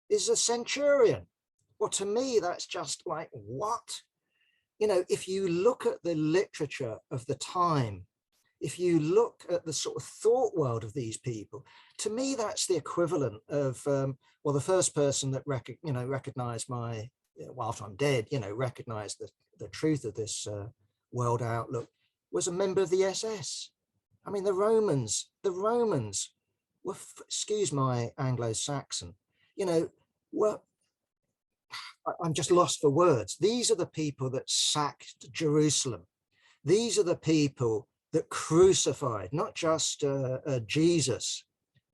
is a centurion. Well, to me, that's just like, what? If you look at the literature of the time, if you look at the sort of thought world of these people, to me, that's the equivalent of, the first person that recognized my, after I'm dead, recognized the truth of this world outlook, was a member of the SS. I mean, the Romans were, excuse my Anglo-Saxon, I'm just lost for words. These are the people that sacked Jerusalem. These are the people that crucified not just Jesus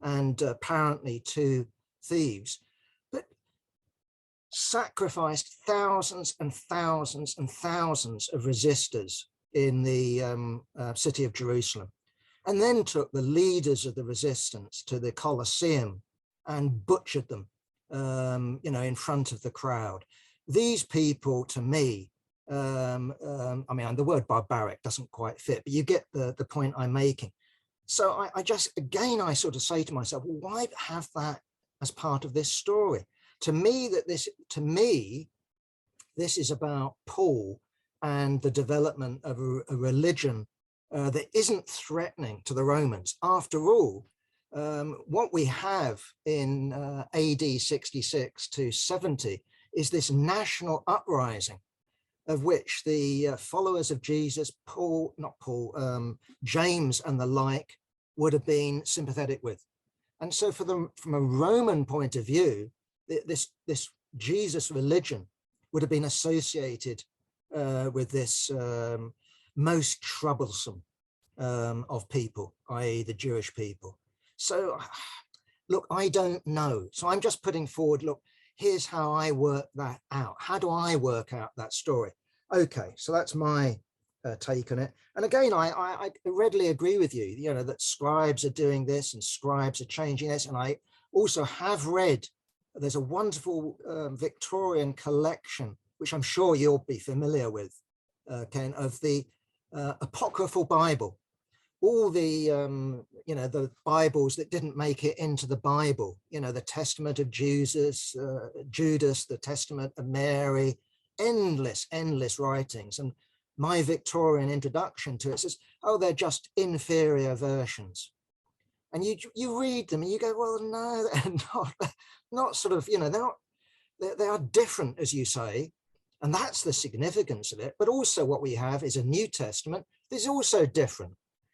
and apparently 2 thieves, but sacrificed thousands and thousands and thousands of resistors in the city of Jerusalem, and then took the leaders of the resistance to the Colosseum and butchered them, in front of the crowd. These people, to me, the word barbaric doesn't quite fit, but you get the point I'm making. So I sort of say to myself, well, why have that as part of this story? To me, This is about Paul and the development of a religion that isn't threatening to the Romans. After all, what we have in AD 66 to 70 is this national uprising of which the followers of Jesus, James and the like, would have been sympathetic with. And so from a Roman point of view, this Jesus religion would have been associated with this most troublesome of people, i.e. the Jewish people. So look, I don't know. So I'm just putting forward, look, here's how I work that out. How do I work out that story? Okay, so that's my take on it. And again, I readily agree with you, you know, that scribes are doing this and scribes are changing this. And I also have read, there's a wonderful Victorian collection, which I'm sure you'll be familiar with, Ken, of the Apocryphal Bible. All the, you know, the Bibles that didn't make it into the Bible, you know, the Testament of Judas, the Testament of Mary, endless writings. And my Victorian introduction to it says, oh, they're just inferior versions. And you read them and you go, well, no, they're not sort of, you know, they are different, as you say. And that's the significance of it. But also what we have is a New Testament that is also different.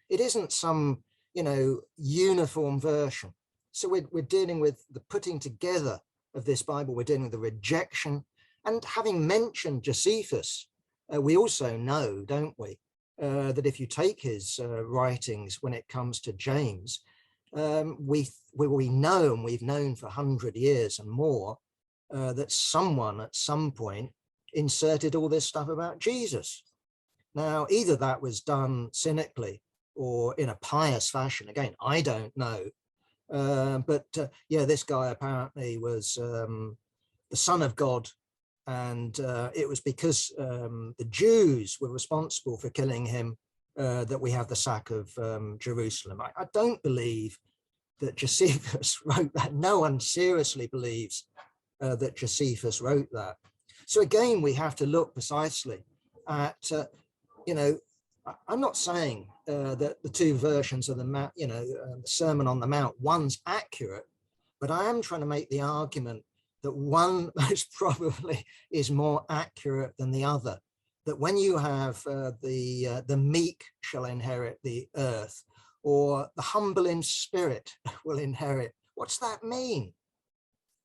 It isn't some, you know, uniform version. So we're dealing with the putting together of this Bible. We're dealing with the rejection. And having mentioned Josephus, we also know, don't we, that if you take his writings when it comes to James, we know, and we've known for 100 years and more, that someone at some point inserted all this stuff about Jesus. Now, either that was done cynically or in a pious fashion. Again, I don't know. But yeah, this guy apparently was the son of God. And it was because the Jews were responsible for killing him that we have the sack of Jerusalem. I don't believe that Josephus wrote that. No one seriously believes that Josephus wrote that. So again, we have to look precisely at, you know, I'm not saying that the two versions of the the Sermon on the Mount, one's accurate, but I am trying to make the argument that one most probably is more accurate than the other. That when you have the meek shall inherit the earth, or the humble in spirit will inherit, what's that mean?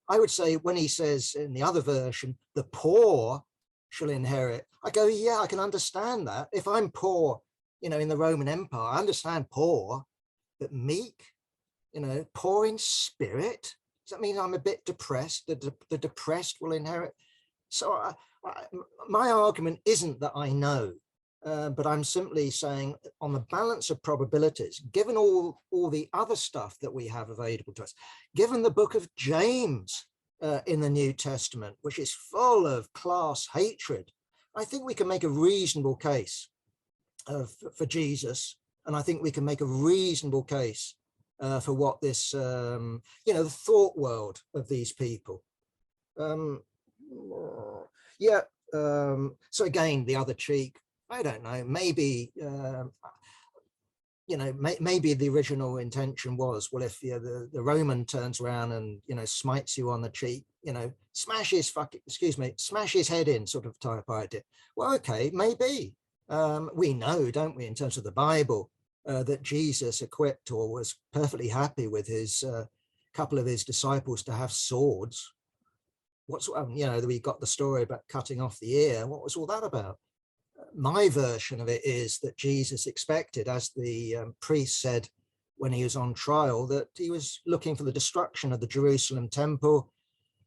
I would say when he says in the other version, the poor shall inherit, I go, yeah, I can understand that. If I'm poor, you know, in the Roman Empire, I understand poor, but meek, you know, poor in spirit, does that mean I'm a bit depressed? The depressed will inherit? So my argument isn't that I know, but I'm simply saying on the balance of probabilities, given all the other stuff that we have available to us, given the book of James in the New Testament, which is full of class hatred, I think we can make a reasonable case for Jesus. And I think we can make a reasonable case for what this, you know, the thought world of these people. Yeah. So again, the other cheek, I don't know, maybe, you know, maybe the original intention was, well, if the Roman turns around and, you know, smites you on the cheek, you know, smash his head in, sort of type idea. Well, okay, maybe. We know, don't we, in terms of the Bible, that Jesus equipped or was perfectly happy with his couple of his disciples to have swords. What's, you know, we got the story about cutting off the ear. What was all that about? My version of it is that Jesus expected, as the priest said when he was on trial, that he was looking for the destruction of the Jerusalem temple.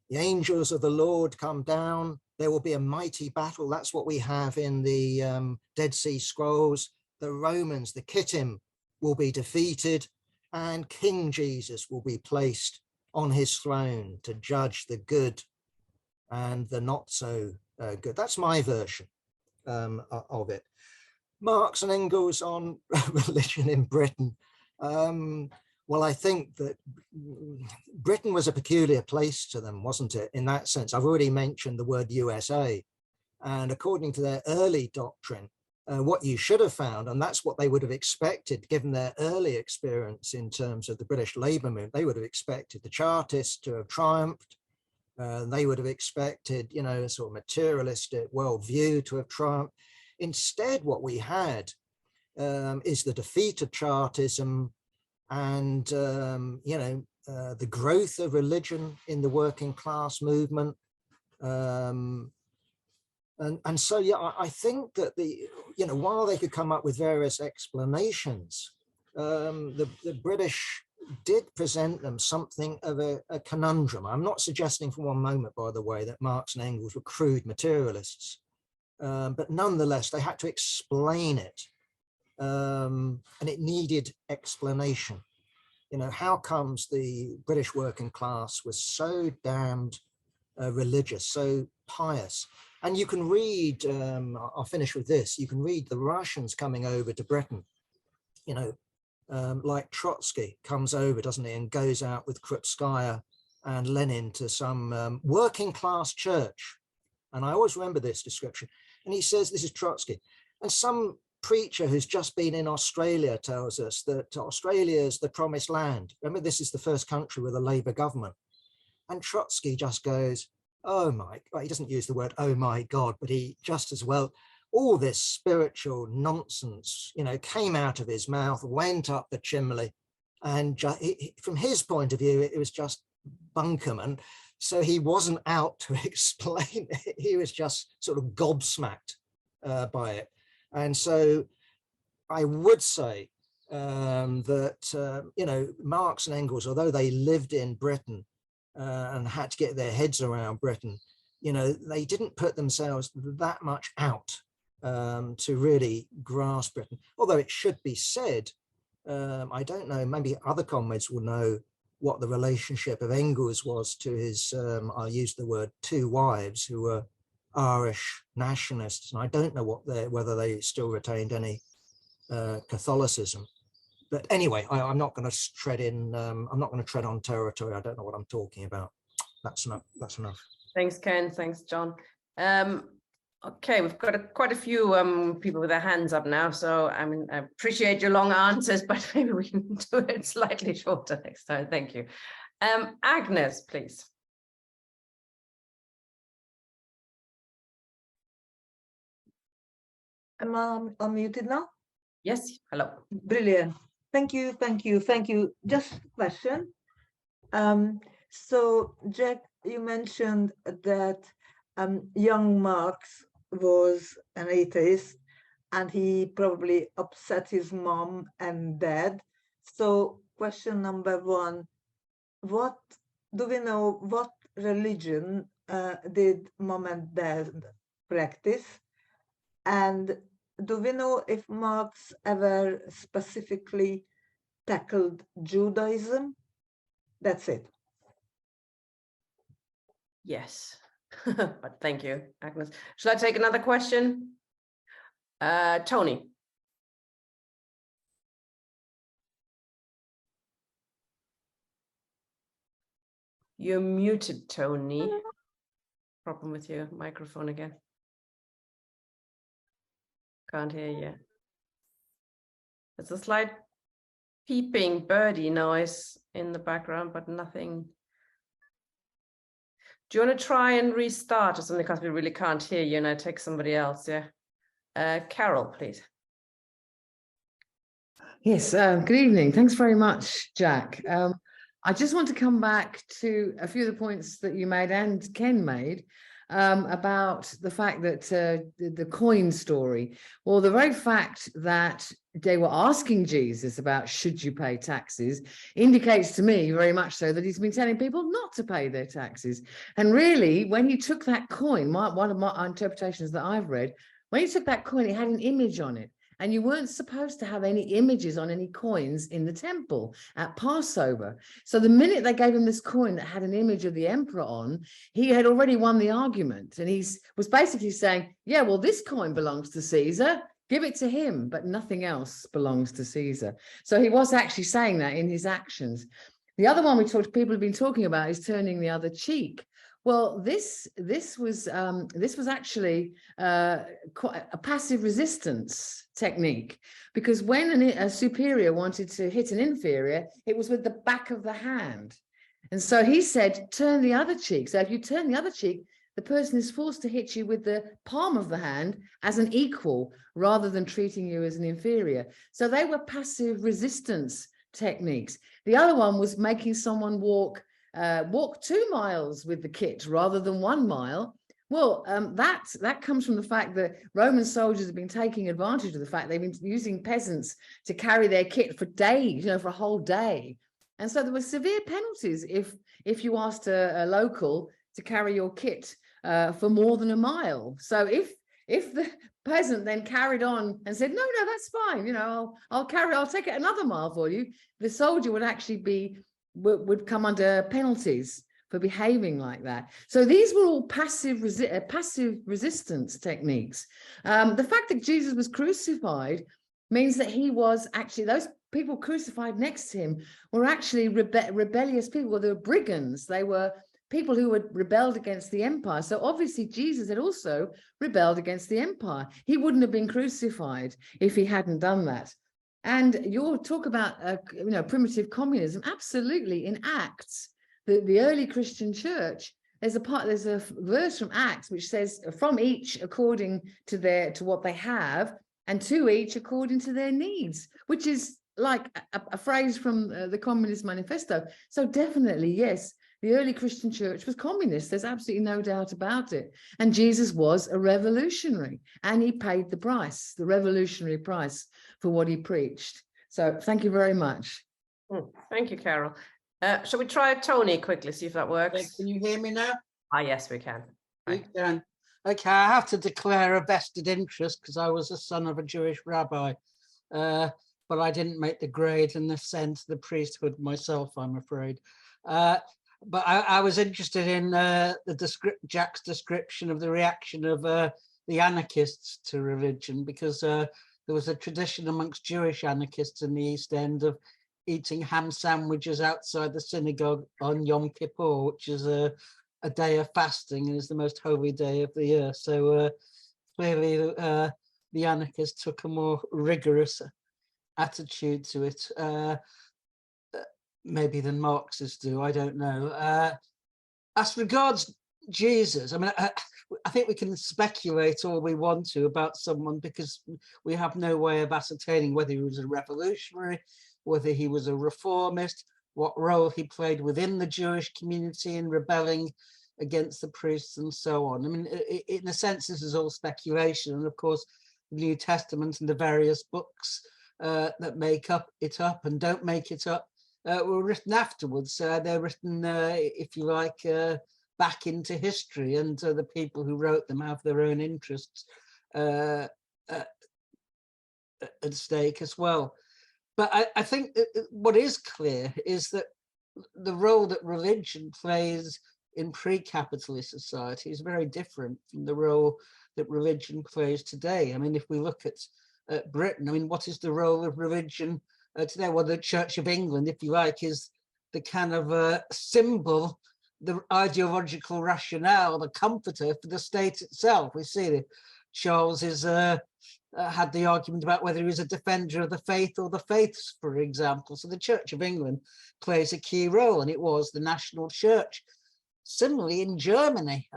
The angels of the Lord come down. There will be a mighty battle. That's what we have in the Dead Sea Scrolls. The Romans, the Kittim, will be defeated, and King Jesus will be placed on his throne to judge the good and the not so good. That's my version of it. Marx and Engels on religion in Britain. Well, I think that Britain was a peculiar place to them, wasn't it? In that sense, I've already mentioned the word USA. And according to their early doctrine, what you should have found, and that's what they would have expected, given their early experience in terms of the British labour movement, they would have expected the Chartists to have triumphed. They would have expected, you know, a sort of materialistic worldview to have triumphed. Instead, what we had is the defeat of Chartism and, you know, the growth of religion in the working class movement. And so, yeah, I think that you know, while they could come up with various explanations, the British did present them something of a conundrum. I'm not suggesting for one moment, by the way, that Marx and Engels were crude materialists, but nonetheless, they had to explain it, and it needed explanation. You know, how comes the British working class was so damned religious, so pious? And you can read, I'll finish with this, you can read the Russians coming over to Britain, you know, like Trotsky comes over, doesn't he, and goes out with Krupskaya and Lenin to some working class church. And I always remember this description. And he says, this is Trotsky. And some preacher who's just been in Australia tells us that Australia is the promised land. Remember, this is the first country with a Labour government. And Trotsky just goes, oh my, well, he doesn't use the word, oh my God, but he just as well, all this spiritual nonsense, you know, came out of his mouth, went up the chimney. And from his point of view, it was just bunkum. And so he wasn't out to explain it. He was just sort of gobsmacked by it. And so I would say that, you know, Marx and Engels, although they lived in Britain, and had to get their heads around Britain, you know, they didn't put themselves that much out to really grasp Britain. Although it should be said, I don't know, maybe other comrades will know what the relationship of Engels was to his, I'll use the word, two wives who were Irish nationalists. And I don't know whether they still retained any Catholicism. But anyway, I'm not going to tread in. I'm not going to tread on territory. I don't know what I'm talking about. That's enough. That's enough. Thanks, Ken. Thanks, John. Okay, we've got quite a few people with their hands up now. So I mean, I appreciate your long answers, but maybe we can do it slightly shorter next time. Thank you. Agnes, please. Am I unmuted now? Yes. Hello. Brilliant. Thank you, thank you, thank you. Just a question. So, Jack, you mentioned that young Marx was an atheist and he probably upset his mom and dad. So, question number one, what do we know, what religion did mom and dad practice? And do we know if Marx ever specifically tackled Judaism? That's it. Yes, but thank you, Agnes. Shall I take another question? Tony. You're muted, Tony. Problem with your microphone again. Can't hear you. There's a slight peeping birdie noise in the background, but nothing. Do you want to try and restart or something, because we really can't hear you, and I take somebody else? Yeah. Carol, please. Yes, good evening. Thanks very much, Jack. I just want to come back to a few of the points that you made and Ken made about the fact that the coin story, or the very fact that they were asking Jesus about should you pay taxes, indicates to me very much so that he's been telling people not to pay their taxes. And really, when he took that coin, one of my interpretations that I've read, when he took that coin, it had an image on it. And you weren't supposed to have any images on any coins in the temple at Passover. So the minute they gave him this coin that had an image of the emperor on, he had already won the argument. And he was basically saying, yeah, well, this coin belongs to Caesar. Give it to him, but nothing else belongs to Caesar. So he was actually saying that in his actions. The other one people have been talking about is turning the other cheek. Well, this was actually quite a passive resistance technique, because when a superior wanted to hit an inferior, it was with the back of the hand. And so he said, turn the other cheek. So if you turn the other cheek, the person is forced to hit you with the palm of the hand as an equal, rather than treating you as an inferior. So they were passive resistance techniques. The other one was making someone walk 2 miles with the kit rather than 1 mile. Well, that comes from the fact that Roman soldiers have been taking advantage of the fact they've been using peasants to carry their kit for days, for a whole day. And so there were severe penalties if you asked a local to carry your kit for more than 1 mile. So if the peasant then carried on and said, no, that's fine, I'll take it another mile for you, the soldier would actually would come under penalties for behaving like that. So these were all passive resistance techniques. The fact that Jesus was crucified means that he was actually, those people crucified next to him were actually rebellious people. They were brigands. They were people who had rebelled against the empire. So obviously Jesus had also rebelled against the empire. He wouldn't have been crucified if he hadn't done that. And you'll talk about primitive communism. Absolutely, in Acts, the early Christian church, there's a verse from Acts which says, from each according to what they have, and to each according to their needs, which is like a phrase from the Communist Manifesto. So definitely, yes, the early Christian church was communist. There's absolutely no doubt about it. And Jesus was a revolutionary, and he paid the price, the revolutionary price, for what he preached. So thank you very much. Thank you, Carol. Shall we try Tony quickly, see if that works? Can you hear me now? Yes, we can. You can. Okay, I have to declare a vested interest because I was the son of a Jewish rabbi, but I didn't make the grade and ascend to the priesthood myself, I'm afraid. But I was interested in Jack's description of the reaction of the anarchists to religion, because there was a tradition amongst Jewish anarchists in the East End of eating ham sandwiches outside the synagogue on Yom Kippur, which is a day of fasting and is the most holy day of the year. So clearly the anarchists took a more rigorous attitude to it, maybe than Marxists do, I don't know. As regards Jesus, I mean, I think we can speculate all we want to about someone because we have no way of ascertaining whether he was a revolutionary, whether he was a reformist, what role he played within the Jewish community in rebelling against the priests and so on. I mean, in a sense, this is all speculation. And of course, the New Testament and the various books that make it up and don't make it up were written afterwards. They're written, if you like, back into history, and the people who wrote them have their own interests at stake as well. But I think that what is clear is that the role that religion plays in pre-capitalist society is very different from the role that religion plays today. I mean, if we look at Britain, I mean, what is the role of religion today? Well, the Church of England, if you like, is the kind of symbol, the ideological rationale, the comforter for the state itself. We see that Charles had the argument about whether he was a defender of the faith or the faiths, for example. So the Church of England plays a key role, and it was the national church. Similarly, in Germany,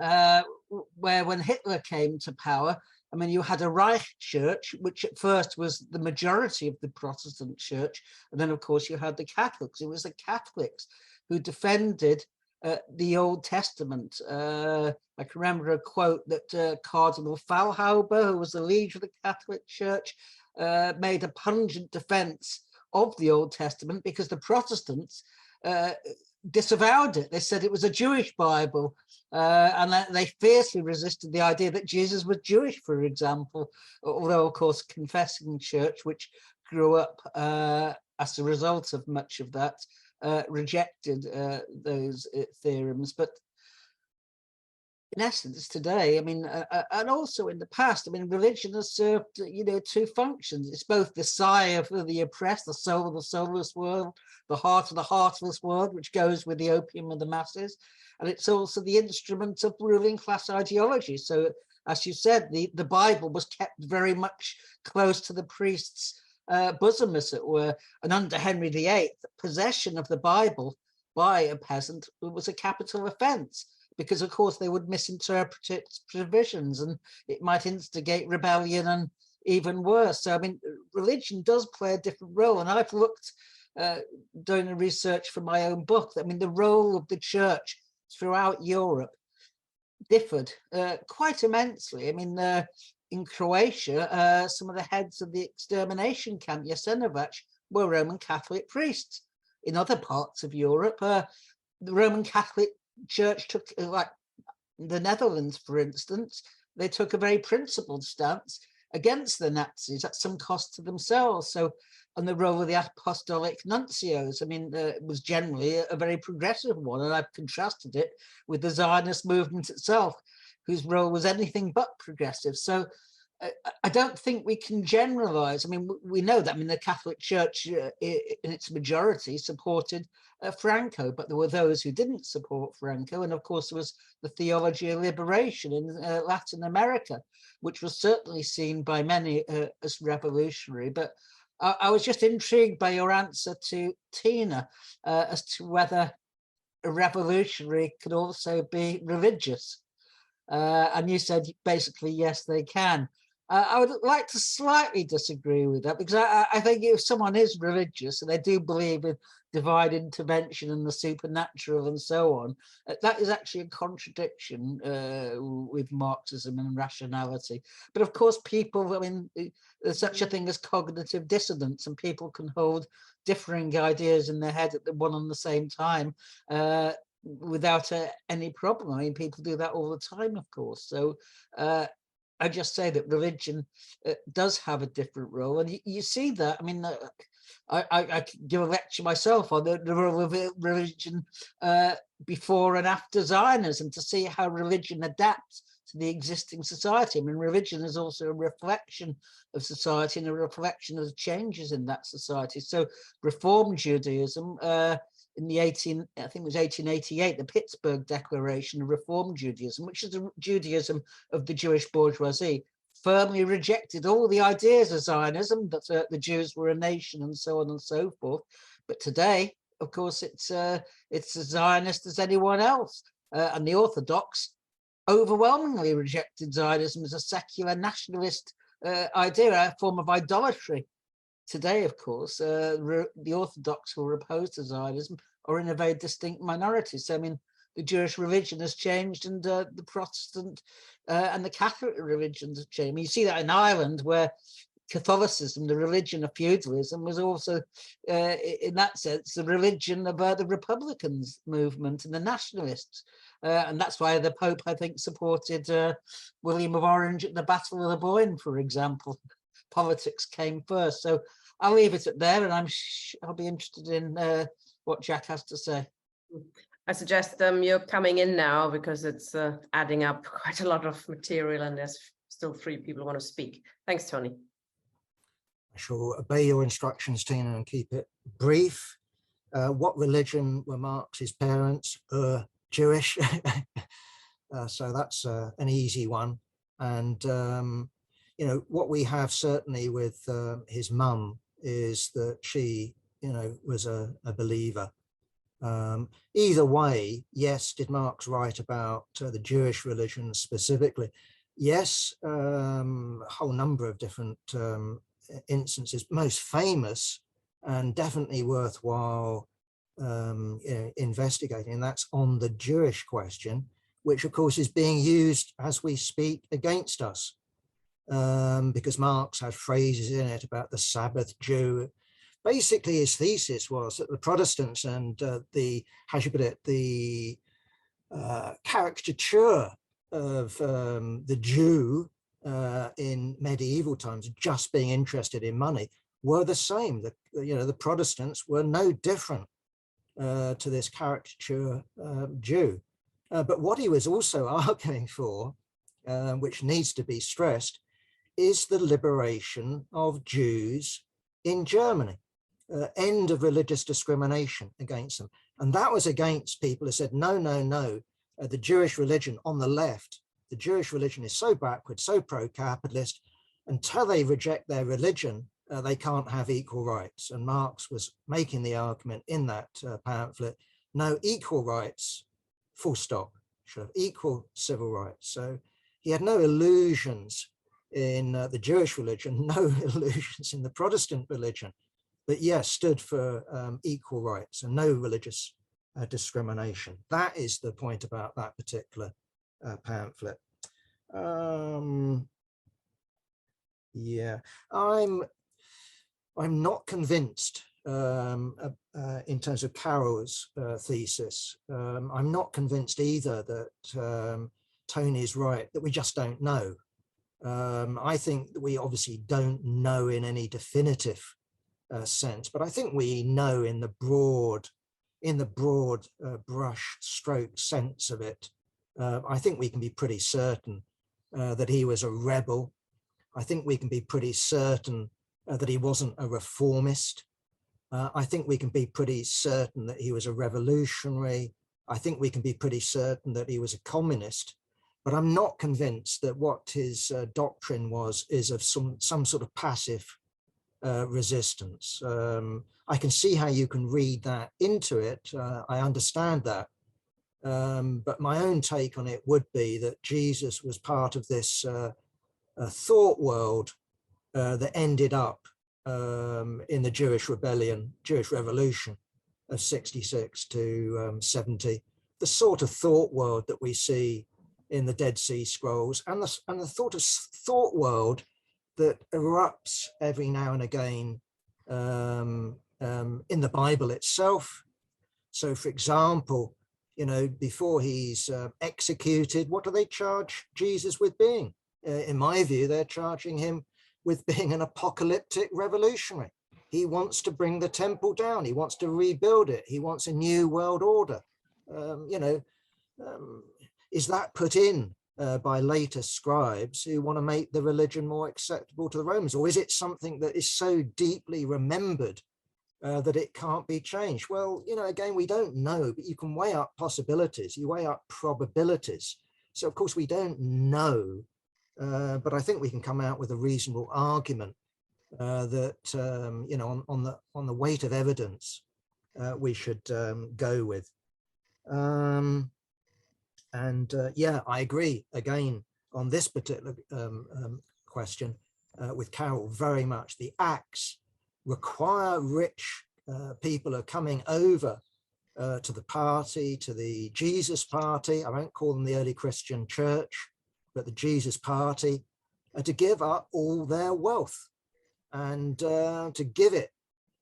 where when Hitler came to power, I mean, you had a Reich Church, which at first was the majority of the Protestant church. And then, of course, you had the Catholics. It was the Catholics who defended the Old Testament. I can remember a quote that Cardinal Faulhaber, who was the leader of the Catholic Church, made a pungent defense of the Old Testament because the Protestants disavowed it. They said it was a Jewish Bible, and that they fiercely resisted the idea that Jesus was Jewish, for example, although, of course, Confessing Church, which grew up as a result of much of that, rejected those theorems. But in essence today, I mean, and also in the past, I mean, religion has served, two functions. It's both the sigh for the oppressed, the soul of the soulless world, the heart of the heartless world, which goes with the opium of the masses. And it's also the instrument of ruling class ideology. So, as you said, the Bible was kept very much close to the priest's bosom, as it were. And under Henry VIII, possession of the Bible by a peasant was a capital offence, because of course they would misinterpret its provisions and it might instigate rebellion and even worse. So I mean, religion does play a different role, and I've looked doing the research for my own book. I mean, the role of the church throughout Europe differed quite immensely. I mean, in Croatia, some of the heads of the extermination camp, Jasenovac, were Roman Catholic priests. In other parts of Europe, the Roman Catholic Church took, like the Netherlands, for instance, they took a very principled stance against the Nazis at some cost to themselves. So, and the role of the apostolic nuncios, I mean, it was generally a very progressive one, and I've contrasted it with the Zionist movement itself, whose role was anything but progressive. So I don't think we can generalize. I mean, we know that. I mean, the Catholic Church in its majority supported Franco, but there were those who didn't support Franco. And of course, there was the theology of liberation in Latin America, which was certainly seen by many as revolutionary. But I was just intrigued by your answer to Tina as to whether a revolutionary could also be religious. And you said basically, yes, they can. I would like to slightly disagree with that, because I think if someone is religious and they do believe in divine intervention and the supernatural and so on, that is actually a contradiction with Marxism and rationality. But of course, people, I mean, there's such a thing as cognitive dissonance, and people can hold differing ideas in their head at the one and the same time without any problem. I mean, people do that all the time, of course. So I just say that religion does have a different role, and you see that. I mean, I give a lecture myself on the role of religion before and after Zionism, to see how religion adapts to the existing society. I mean, religion is also a reflection of society and a reflection of the changes in that society. So Reform Judaism, in the I think it was 1888, the Pittsburgh Declaration of Reform Judaism, which is the Judaism of the Jewish bourgeoisie, firmly rejected all the ideas of Zionism, that the Jews were a nation and so on and so forth. But today, of course, it's as Zionist as anyone else. And the Orthodox overwhelmingly rejected Zionism as a secular nationalist idea, a form of idolatry. Today, of course, the Orthodox who are opposed to Zionism are in a very distinct minority. So, I mean, the Jewish religion has changed, and the Protestant and the Catholic religions have changed. I mean, you see that in Ireland, where Catholicism, the religion of feudalism, was also, in that sense, the religion of the Republicans movement and the nationalists. And that's why the Pope, I think, supported William of Orange at the Battle of the Boyne, for example. Politics came first. So I'll leave it at there, and I'll be interested in what Jack has to say. I suggest you're coming in now, because it's adding up quite a lot of material, and there's still 3 people who want to speak. Thanks, Tony. I shall obey your instructions, Tina, and keep it brief. What religion were Marx's parents? Jewish. So that's an easy one. And you know, what we have certainly with his mum is that she, you know, was a believer. Either way, yes, did Marx write about the Jewish religion specifically? Yes, a whole number of different instances. Most famous and definitely worthwhile investigating, and that's on the Jewish question, which of course is being used as we speak against us. Because Marx has phrases in it about the Sabbath Jew. Basically, his thesis was that the Protestants and the, how should I put it, the caricature of the Jew in medieval times, just being interested in money, were the same. The Protestants were no different to this caricature Jew. But what he was also arguing for, which needs to be stressed, is the liberation of Jews in Germany, end of religious discrimination against them. And that was against people who said, no, no, no, the Jewish religion on the left, the Jewish religion is so backward, so pro-capitalist, until they reject their religion, they can't have equal rights. And Marx was making the argument in that pamphlet, no, equal rights, full stop, should have equal civil rights. So he had no illusions in the Jewish religion, no illusions in the Protestant religion, but yes, stood for equal rights and no religious discrimination. That is the point about that particular pamphlet. Yeah, I'm not convinced in terms of Carroll's thesis. I'm not convinced either that Tony is right, that we just don't know. I think that we obviously don't know in any definitive sense, but I think we know in the broad brush stroke sense of it. I think we can be pretty certain that he was a rebel. I think we can be pretty certain that he wasn't a reformist. I think we can be pretty certain that he was a revolutionary. I think we can be pretty certain that he was a communist. But I'm not convinced that what his doctrine is of some sort of passive resistance. I can see how you can read that into it. I understand that. But my own take on it would be that Jesus was part of this thought world that ended up in the Jewish revolution of 66 to 70, the sort of thought world that we see in the Dead Sea Scrolls, and the thought world that erupts every now and again in the Bible itself. So, for example, before he's executed, what do they charge Jesus with being? In my view, they're charging him with being an apocalyptic revolutionary. He wants to bring the temple down. He wants to rebuild it. He wants a new world order. Is that put in by later scribes who want to make the religion more acceptable to the Romans? Or is it something that is so deeply remembered that it can't be changed? Well, again, we don't know, but you can weigh up possibilities. You weigh up probabilities. So, of course, we don't know. But I think we can come out with a reasonable argument that, on the weight of evidence, we should go with. Yeah, I agree again on this particular question with Carroll very much. The Acts require rich people are coming over to the party, to the Jesus party. I won't call them the early Christian church, but the Jesus party, to give up all their wealth and to give it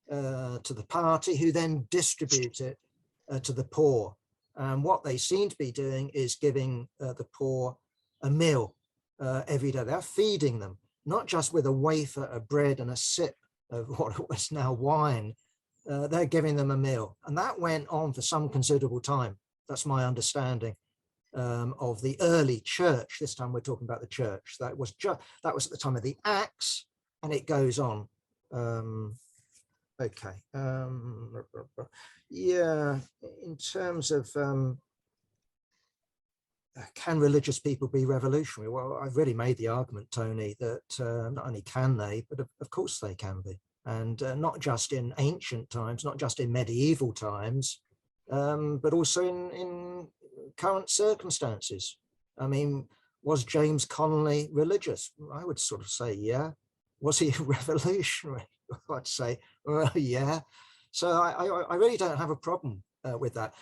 to the party, who then distribute it to the poor. And what they seem to be doing is giving the poor a meal every day. They're feeding them, not just with a wafer of bread and a sip of what was now wine. They're giving them a meal. And that went on for some considerable time. That's my understanding of the early church. This time we're talking about the church. That was at the time of the Acts, and it goes on. Okay. Yeah, in terms of can religious people be revolutionary? Well, I've really made the argument, Tony, that not only can they, but of course they can be. And not just in ancient times, not just in medieval times, but also in current circumstances. I mean, was James Connolly religious? I would sort of say, yeah. Was he revolutionary? I'd say, well, yeah. So I really don't have a problem with that.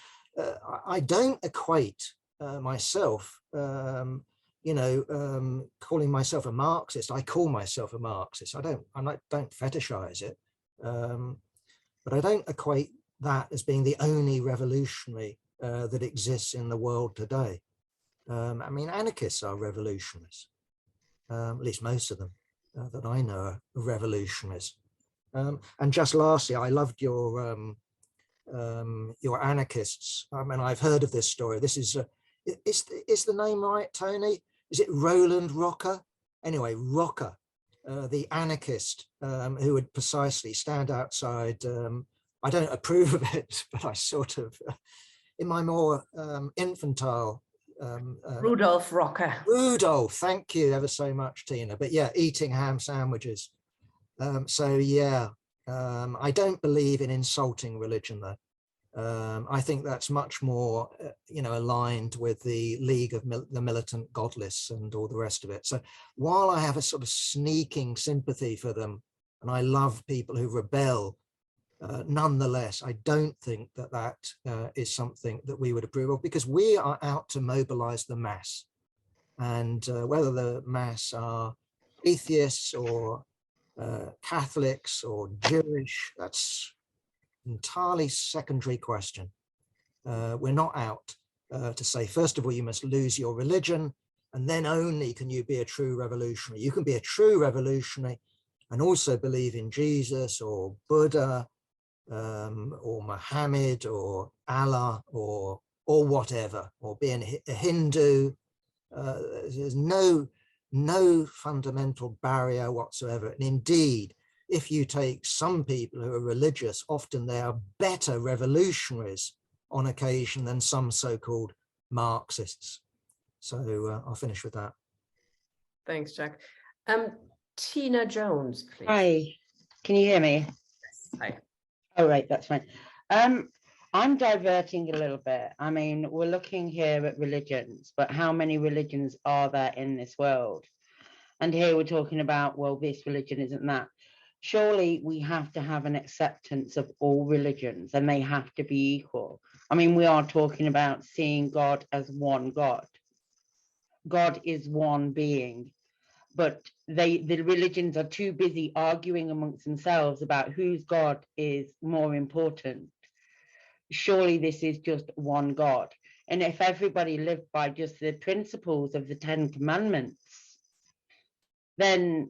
I don't equate myself, calling myself a Marxist. I call myself a Marxist. I don't fetishize it, but I don't equate that as being the only revolutionary that exists in the world today. I mean, anarchists are revolutionaries, at least most of them that I know are revolutionaries. And just lastly, I loved your anarchists. I mean, I've heard of this story. This is Is the name right, Tony? Is it Roland Rocker? Anyway, Rocker, the anarchist who would precisely stand outside. I don't approve of it, but I sort of, in my more infantile. Rudolf Rocker. Rudolf, thank you ever so much, Tina. But yeah, eating ham sandwiches. So yeah, I don't believe in insulting religion, though. I think that's much more, aligned with the League of the Militant Godless and all the rest of it. So while I have a sort of sneaking sympathy for them, and I love people who rebel, nonetheless, I don't think that that is something that we would approve of, because we are out to mobilize the mass. And whether the mass are atheists or Catholics or Jewish, that's entirely secondary question. We're not out to say, first of all, you must lose your religion, and then only can you be a true revolutionary. You can be a true revolutionary and also believe in Jesus or Buddha or Muhammad or Allah or whatever, or be a Hindu. There's no fundamental barrier whatsoever. And indeed, if you take some people who are religious, often they are better revolutionaries on occasion than some so-called Marxists. So I'll finish with that. Thanks, Jack. Tina Jones, please. Hi, can you hear me? Yes. Hi. Oh, right, that's fine. I'm diverting a little bit. I mean, we're looking here at religions, but how many religions are there in this world? And here we're talking about, well, this religion isn't that. Surely we have to have an acceptance of all religions, and they have to be equal. I mean, we are talking about seeing God as one God. God is one being, but the religions are too busy arguing amongst themselves about whose God is more important. Surely this is just one God. And if everybody lived by just the principles of the 10 Commandments, then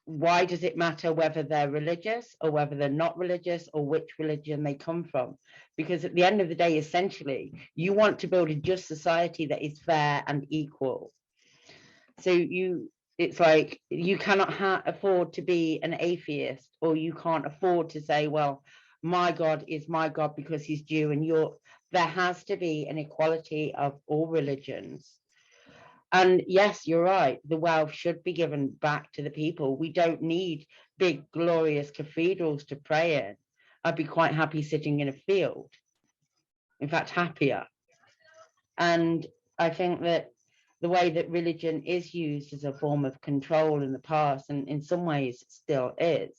why does it matter whether they're religious or whether they're not religious or which religion they come from? Because at the end of the day, essentially, you want to build a just society that is fair and equal. So it's like you cannot afford to be an atheist, or you can't afford to say, well, my God is my God because he's Jew, and there has to be an equality of all religions. And yes, you're right, the wealth should be given back to the people. We don't need big, glorious cathedrals to pray in. I'd be quite happy sitting in a field. In fact, happier. And I think that the way that religion is used as a form of control in the past, and in some ways still is,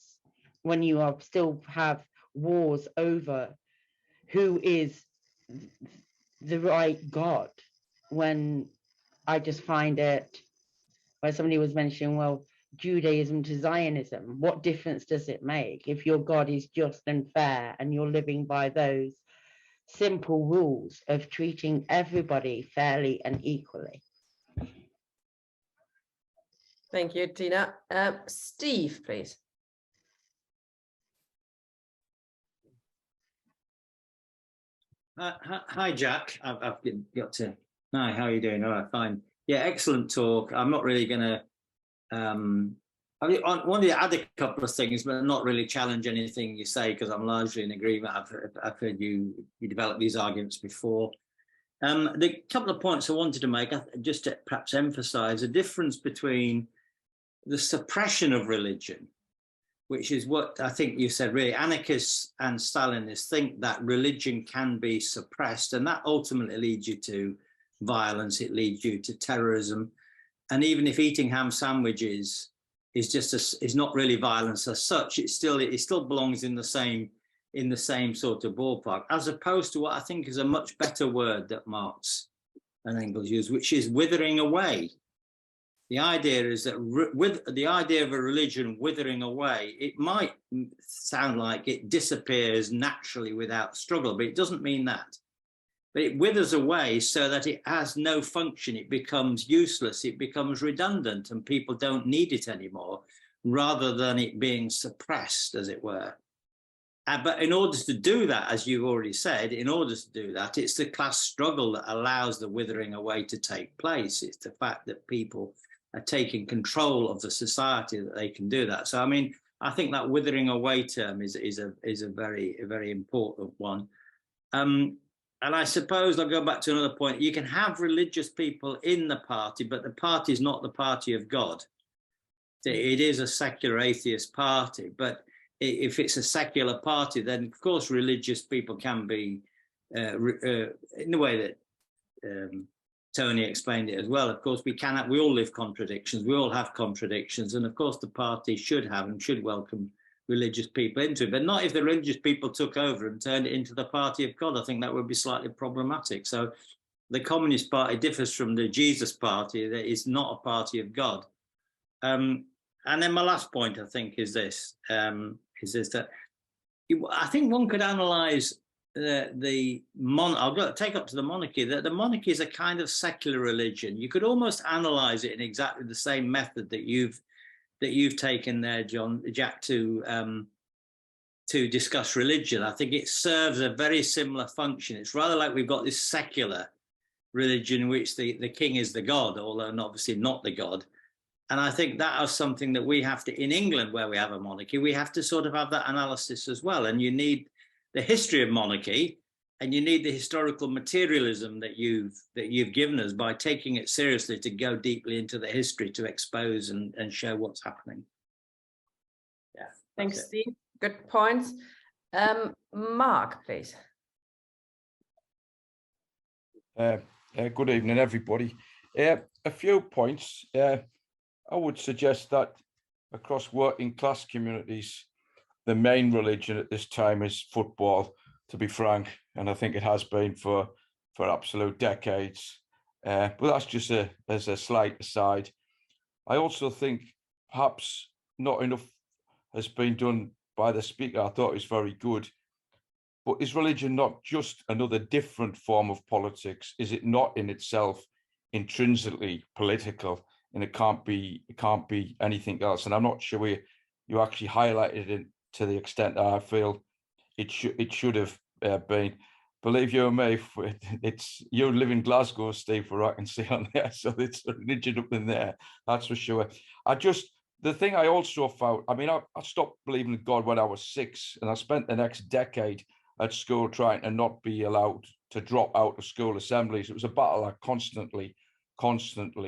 when you still have wars over who is the right God, when I just find it, where somebody was mentioning, well, Judaism to Zionism, what difference does it make if your God is just and fair and you're living by those simple rules of treating everybody fairly and equally? Thank you, Tina. Steve, please. Hi, Jack. I've got to. Hi, how are you doing? All right, fine. Yeah, excellent talk. I'm not really going to. I wanted to add a couple of things, but not really challenge anything you say, because I'm largely in agreement. I've heard you develop these arguments before. The couple of points I wanted to make, just to perhaps emphasize the difference between the suppression of religion, which is what I think you said, really, anarchists and Stalinists think that religion can be suppressed, and that ultimately leads you to violence, it leads you to terrorism. And even if eating ham sandwiches is not really violence as such, it still belongs in the same sort of ballpark, as opposed to what I think is a much better word that Marx and Engels use, which is withering away. The idea is that with the idea of a religion withering away, it might sound like it disappears naturally without struggle, but it doesn't mean that. But it withers away so that it has no function. It becomes useless. It becomes redundant, and people don't need it anymore, rather than it being suppressed, as it were. But in order to do that, as you've already said, in order to do that, it's the class struggle that allows the withering away to take place. It's the fact that people are taking control of the society that they can do that. So, I mean, I think that withering away term is a very important one. And I suppose I'll go back to another point. You can have religious people in the party, but the party is not the party of God. It is a secular atheist party, but if it's a secular party, then of course religious people can be, in the way that Tony explained it as well. Of course, we all live contradictions. We all have contradictions, and of course the party should have and should welcome religious people into it, but not if the religious people took over and turned it into the party of God. I think that would be slightly problematic. So the Communist Party differs from the Jesus Party, that it's not a party of God. And then my last point, I think, is this that I think one could analyse I'll go take up to the monarchy, that the monarchy is a kind of secular religion. You could almost analyse it in exactly the same method that you've taken there, Jack, to discuss religion. I think it serves a very similar function. It's rather like we've got this secular religion in which the king is the god, although obviously not the god. And I think that is something that we have to, in England, where we have a monarchy, we have to sort of have that analysis as well. And you need the history of monarchy, and you need the historical materialism that you've given us by taking it seriously, to go deeply into the history to expose and show what's happening. Yeah. Thanks, Steve. Good points. Mark, please. Good evening, everybody. A few points. I would suggest that across working class communities, the main religion at this time is football, to be frank, and I think it has been for absolute decades. But that's just as a slight aside. I also think perhaps not enough has been done by the speaker. I thought it was very good. But is religion not just another different form of politics? Is it not in itself intrinsically political? And it can't be anything else. And I'm not sure you actually highlighted it to the extent that I feel it should have been. Believe you me, you live in Glasgow, Steve, for I can see on there, so it's religion up in there, that's for sure. The thing I also found, I mean, I stopped believing in God when I was 6, and I spent the next decade at school trying to not be allowed to drop out of school assemblies. It was a battle I constantly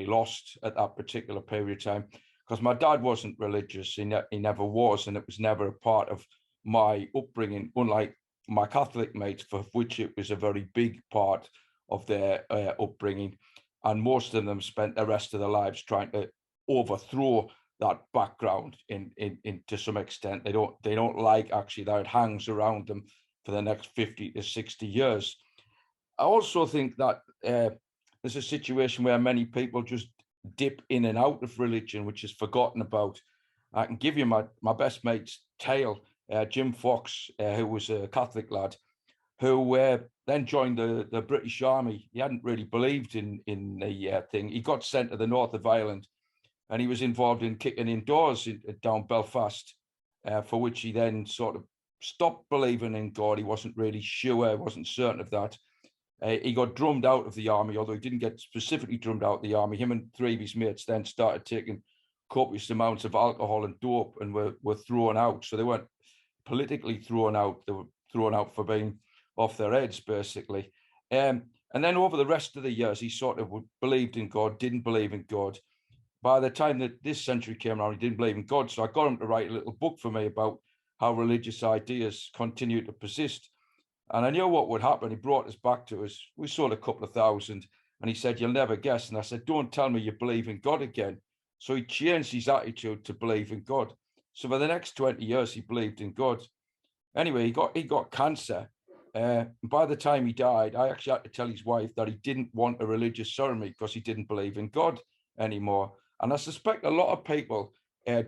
lost at that particular period of time, because my dad wasn't religious. He never was, and it was never a part of my upbringing, unlike my Catholic mates, for which it was a very big part of their upbringing. And most of them spent the rest of their lives trying to overthrow that background in to some extent. They don't like actually that it hangs around them for the next 50 to 60 years. I also think that there's a situation where many people just dip in and out of religion, which is forgotten about. I can give you my best mate's tale, Jim Fox, who was a Catholic lad, who then joined the British Army. He hadn't really believed in the thing. He got sent to the north of Ireland, and he was involved in kicking indoors down Belfast, for which he then sort of stopped believing in God. He wasn't really sure, wasn't certain of that. He got drummed out of the army, although he didn't get specifically drummed out of the army. Him and 3 of his mates then started taking copious amounts of alcohol and dope, and were thrown out. So they weren't politically thrown out, they were thrown out for being off their heads, basically. And then over the rest of the years, he sort of believed in God, didn't believe in God. By the time that this century came around, he didn't believe in God. So I got him to write a little book for me about how religious ideas continue to persist. And I knew what would happen. He brought us back to us. We sold a couple of thousand, and he said, "You'll never guess." And I said, "Don't tell me you believe in God again." So he changed his attitude to believe in God. So for the next 20 years, he believed in God. Anyway, he got cancer. By the time he died, I actually had to tell his wife that he didn't want a religious ceremony because he didn't believe in God anymore. And I suspect a lot of people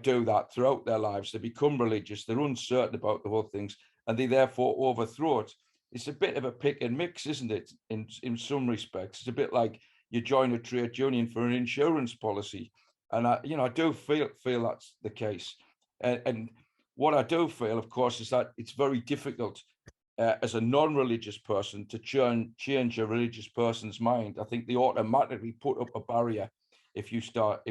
do that throughout their lives. They become religious, they're uncertain about the whole things, and they therefore overthrow it. It's a bit of a pick and mix, isn't it? In some respects, it's a bit like you join a trade union for an insurance policy, and I do feel that's the case. And What I do feel, of course, is that it's very difficult as a non-religious person to change a religious person's mind. I think they automatically put up a barrier if you start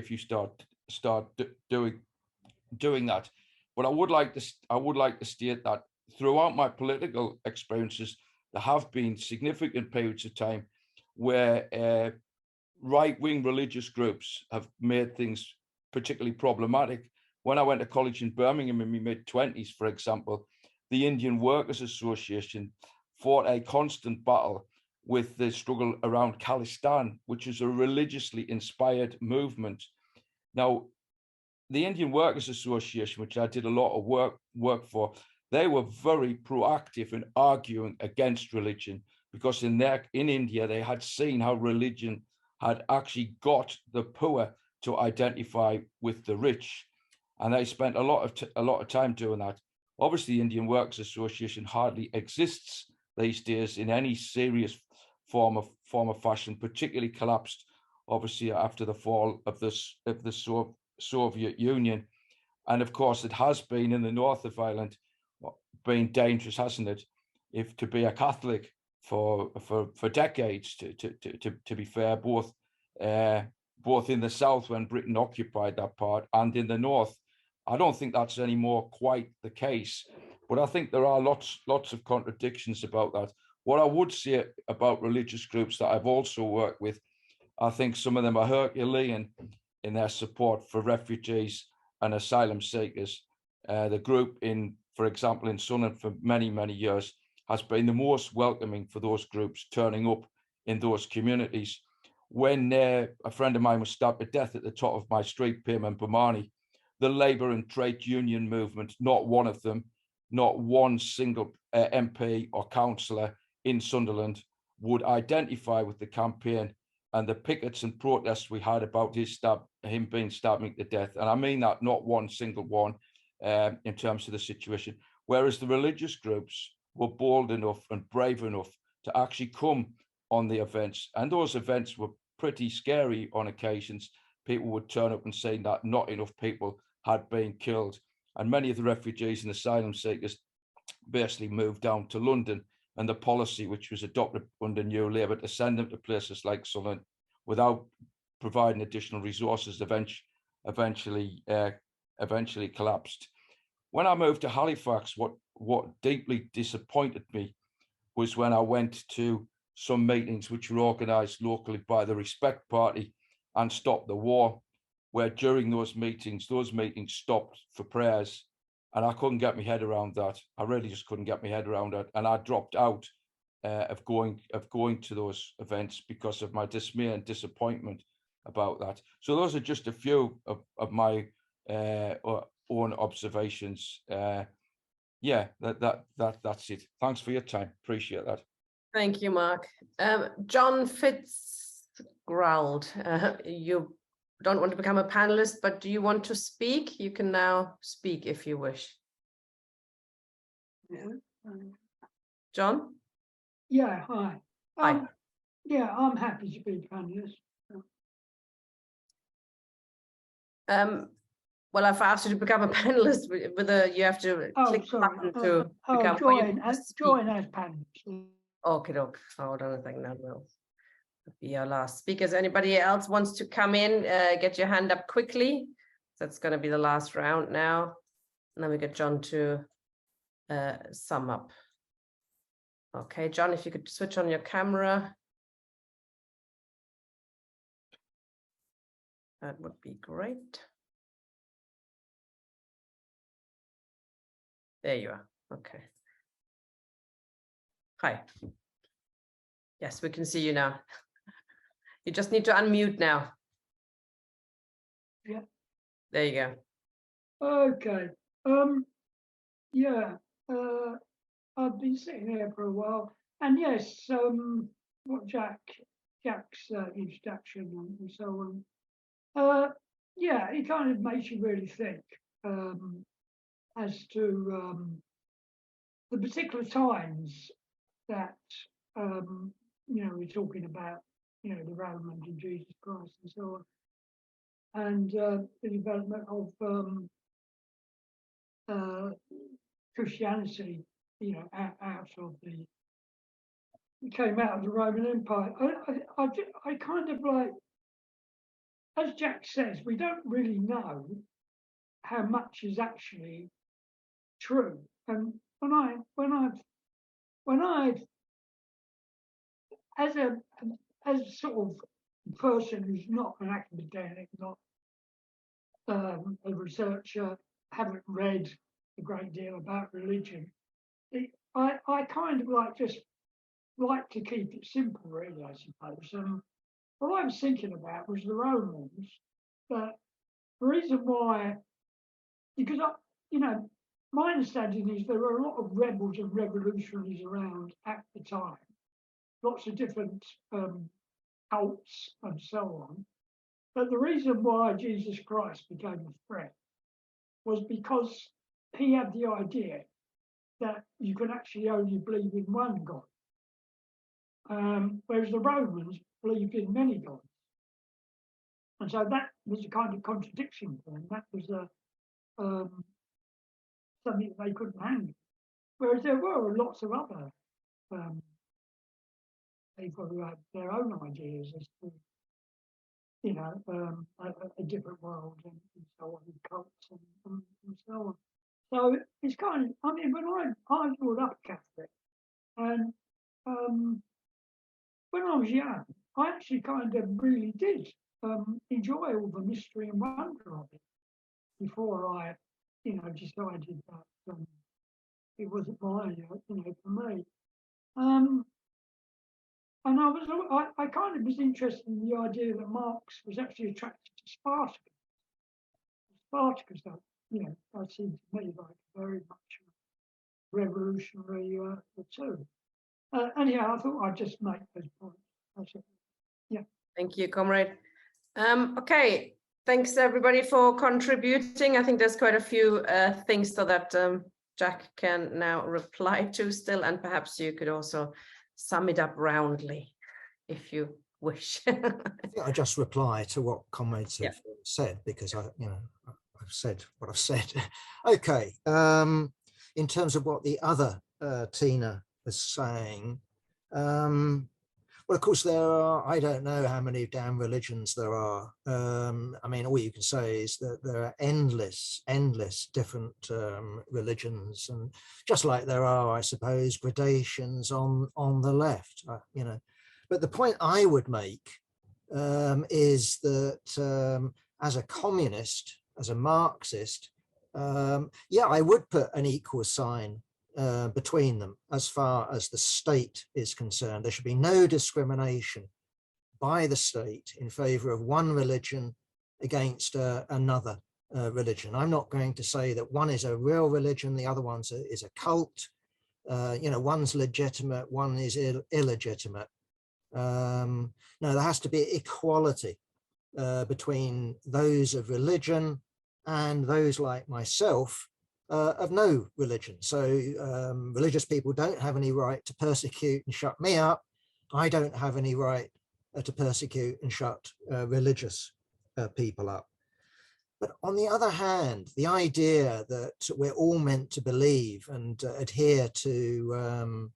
doing that. But I would like to state that throughout my political experiences, there have been significant periods of time where right-wing religious groups have made things particularly problematic. When I went to college in Birmingham in my mid-20s, for example, the Indian Workers Association fought a constant battle with the struggle around Khalistan, which is a religiously inspired movement. Now, the Indian Workers Association, which I did a lot of work for, they were very proactive in arguing against religion, because in India, they had seen how religion had actually got the poor to identify with the rich. And they spent a lot of time doing that. Obviously, the Indian Workers Association hardly exists these days in any serious form of fashion, particularly collapsed, obviously, after the fall of the Soviet Union. And of course, it has been in the north of Ireland, been dangerous, hasn't it? If to be a Catholic for decades, to be fair, both in the south when Britain occupied that part and in the north. I don't think that's anymore quite the case, but I think there are lots of contradictions about that. What I would say about religious groups that I've also worked with, I think some of them are Herculean in their support for refugees and asylum seekers. The group for example, in Sunderland for many, many years has been the most welcoming for those groups turning up in those communities. When a friend of mine was stabbed to death at the top of my street, Payman Bomani, the Labour and Trade Union movement, not one of them, not one single MP or councillor in Sunderland would identify with the campaign and the pickets and protests we had about him being stabbed to death. And I mean that, not one single one, in terms of the situation. Whereas the religious groups were bold enough and brave enough to actually come on the events. And those events were pretty scary on occasions. People would turn up and say that not enough people had been killed. And many of the refugees and asylum seekers basically moved down to London, and the policy which was adopted under New Labour to send them to places like Sunderland without providing additional resources eventually collapsed. When I moved to Halifax, what deeply disappointed me was when I went to some meetings which were organised locally by the Respect Party and Stop the War, where during those meetings stopped for prayers, and I couldn't get my head around that. I really just couldn't get my head around it, and I dropped out of going to those events because of my dismay and disappointment about that. So those are just a few of my own observations. Yeah, that's it. Thanks for your time. Appreciate that. Thank you, Mark. John Fitzgerald, you don't want to become a panelist, but do you want to speak? You can now speak if you wish. Yeah. John? Yeah, hi. Hi. Yeah, I'm happy to be a panelist. Well, I've asked you to become a panelist, whether you have to click the button to become. Join as panelist. Okay, hold on a second, that will be our last speakers. Anybody else wants to come in? Get your hand up quickly. That's going to be the last round now. And then we get John to sum up. Okay, John, if you could switch on your camera. That would be great. There you are. Okay. Hi. Yes, we can see you now. You just need to unmute now. Yeah. There you go. Okay. Yeah. I've been sitting here for a while, and yes, what Jack's introduction and so on. Yeah, it kind of makes you really think as to the particular times that we're talking about, the development of Jesus Christ and so on, and the development of Christianity, out of the came out of the Roman Empire. I kind of like, as Jack says, we don't really know how much is actually true. And when I've as a sort of person who's not an academic, not a researcher, haven't read a great deal about religion, I kind of just like to keep it simple, really, I suppose. What I was thinking about was the Romans. That the reason why, because my understanding is there were a lot of rebels and revolutionaries around at the time, lots of different cults and so on. But the reason why Jesus Christ became a threat was because he had the idea that you can actually only believe in one God. Whereas the Romans believed in many gods. And so that was a kind of contradiction for them. That was something that they couldn't handle. Whereas there were lots of other people who had their own ideas as to, a different world and so on, and cults and so on. So it's kind of, when I grew up Catholic, and when I was young, I actually kind of really did enjoy all the mystery and wonder of it before I, decided that it wasn't mine, for me. And I kind of was interested in the idea that Marx was actually attracted to Spartacus. Spartacus, that seemed to me like very much a revolutionary too. Anyhow, I thought I'd just make those points. That's it. Yeah. Thank you, Conrad. Okay, thanks everybody for contributing. I think there's quite a few things so that Jack can now reply to still, and perhaps you could also sum it up roundly if you wish. I think I just reply to what comrades have said, because I've said what I've said. Okay, in terms of what the other Tina was saying, well, of course, there are, I don't know how many damn religions there are. All you can say is that there are endless different religions, and just like there are, I suppose, gradations on the left, But the point I would make is that as a communist, as a Marxist, I would put an equal sign between them as far as the state is concerned. There should be no discrimination by the state in favor of one religion against another religion. I'm not going to say that one is a real religion, the other one is a cult. One's legitimate, one is illegitimate. No, there has to be equality between those of religion and those like myself of no religion. So religious people don't have any right to persecute and shut me up. I don't have any right to persecute and shut religious people up. But on the other hand, the idea that we're all meant to believe and adhere to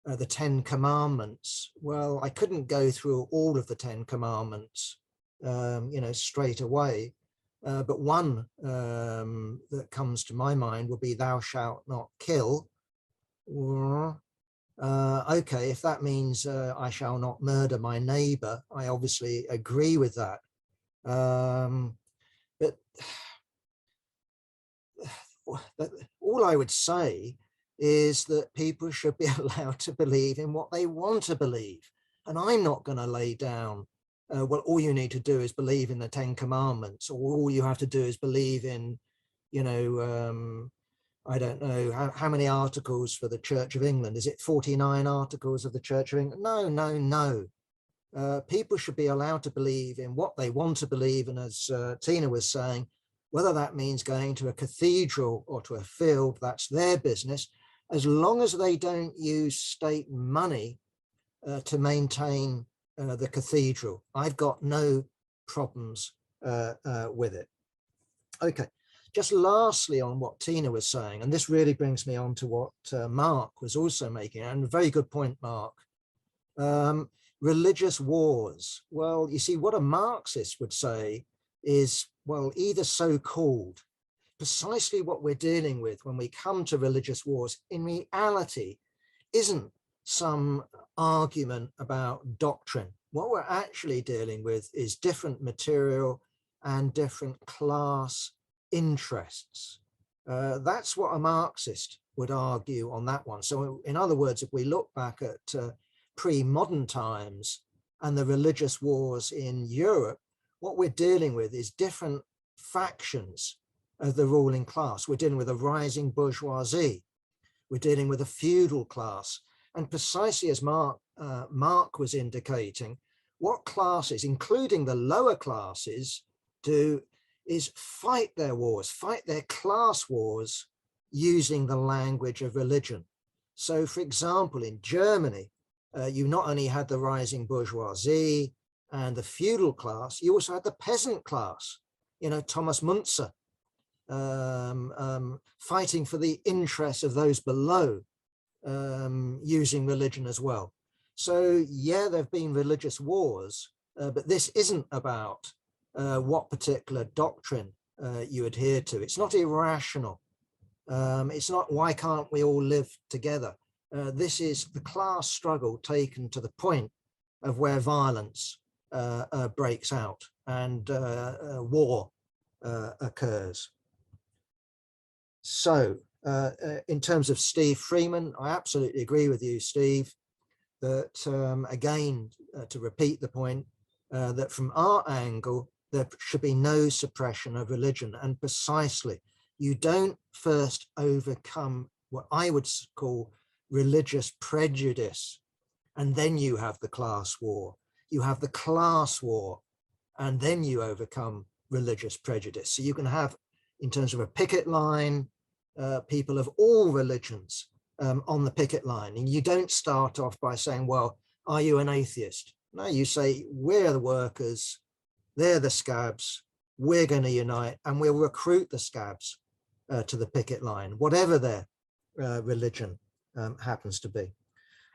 the 10 Commandments, well, I couldn't go through all of the 10 Commandments, straight away. But one that comes to my mind would be thou shalt not kill. Okay, if that means I shall not murder my neighbor, I obviously agree with that. But all I would say is that people should be allowed to believe in what they want to believe. And I'm not going to lay down, well, all you need to do is believe in the 10 Commandments, or all you have to do is believe in, I don't know, how many articles for the Church of England? Is it 49 articles of the Church of England? No. People should be allowed to believe in what they want to believe. And as Tina was saying, whether that means going to a cathedral or to a field, that's their business, as long as they don't use state money to maintain the cathedral. I've got no problems with it. Okay, Just lastly on what Tina was saying, and this really brings me on to what Mark was also making, and a very good point, Mark. Religious wars. Well, you see, what a Marxist would say is, well, either so-called, precisely what we're dealing with when we come to religious wars in reality isn't some argument about doctrine. What we're actually dealing with is different material and different class interests. That's what a Marxist would argue on that one. So in other words, if we look back at pre-modern times and the religious wars in Europe, what we're dealing with is different factions of the ruling class. We're dealing with a rising bourgeoisie. We're dealing with a feudal class. And precisely as Mark was indicating, what classes, including the lower classes, do is fight their wars, fight their class wars using the language of religion. So, for example, in Germany, you not only had the rising bourgeoisie and the feudal class, you also had the peasant class, you know, Thomas Müntzer, fighting for the interests of those below, using religion as well. So yeah, there have been religious wars, but this isn't about what particular doctrine you adhere to. It's not irrational. It's not, why can't we all live together? This is the class struggle taken to the point of where violence breaks out and war occurs. So in terms of Steve Freeman, I absolutely agree with you, Steve, that again, to repeat the point, that from our angle, there should be no suppression of religion. And precisely, you don't first overcome what I would call religious prejudice, and then you have the class war. You have the class war, and then you overcome religious prejudice. So you can have, in terms of a picket line, people of all religions on the picket line. And you don't start off by saying, well, are you an atheist? No, you say, we're the workers, they're the scabs, we're going to unite, and we'll recruit the scabs to the picket line, whatever their religion happens to be.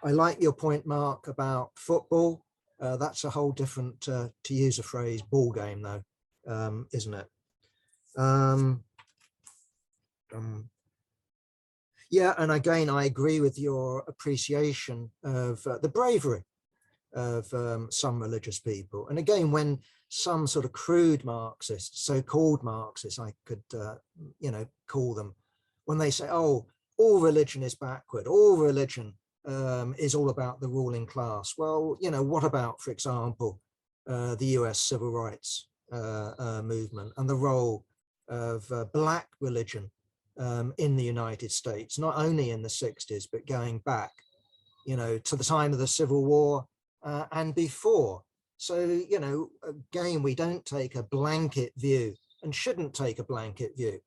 I like your point, Mark, about football. That's a whole different, to use a phrase, ball game though, isn't it? Yeah, and again, I agree with your appreciation of the bravery of some religious people. And again, when some sort of crude Marxists, so-called Marxists, I could, you know, call them, when they say, oh, all religion is backward, all religion is all about the ruling class. Well, you know, what about, for example, the US civil rights movement and the role of Black religion in the United States, not only in the 60s, but going back, you know, to the time of the Civil War and before. So, you know, again, we don't take a blanket view and shouldn't take a blanket view.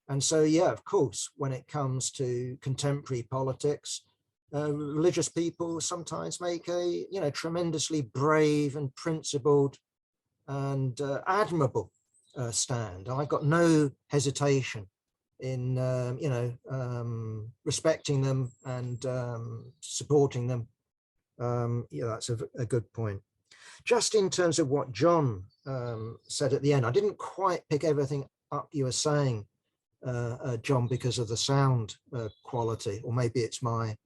And so, yeah, of course, when it comes to contemporary politics, religious people sometimes make a, you know, tremendously brave and principled and admirable stand. I've got no hesitation in, you know, respecting them and supporting them. Yeah, that's a good point. Just in terms of what John said at the end, I didn't quite pick everything up you were saying, John, because of the sound quality, or maybe it's my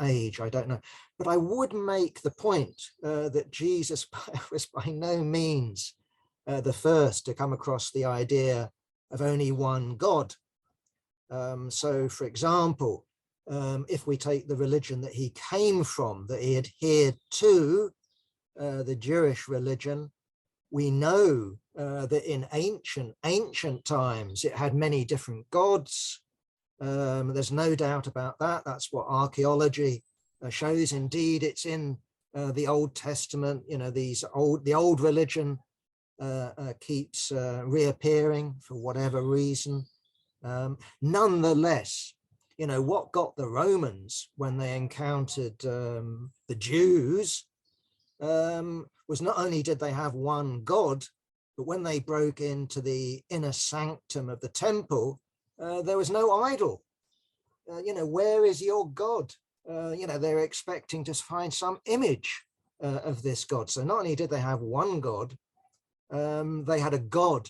age, I don't know. But I would make the point that Jesus was by no means the first to come across the idea of only one God. So, for example, if we take the religion that he came from, that he adhered to, the Jewish religion, we know that in ancient times, it had many different gods. There's no doubt about that. That's what archaeology shows. Indeed, it's in the Old Testament. You know, the old religion keeps reappearing for whatever reason. Nonetheless, you know, what got the Romans when they encountered the Jews was not only did they have one God, But when they broke into the inner sanctum of the temple, there was no idol. Where is your God? They're expecting to find some image of this God. So not only did they have one God, they had a God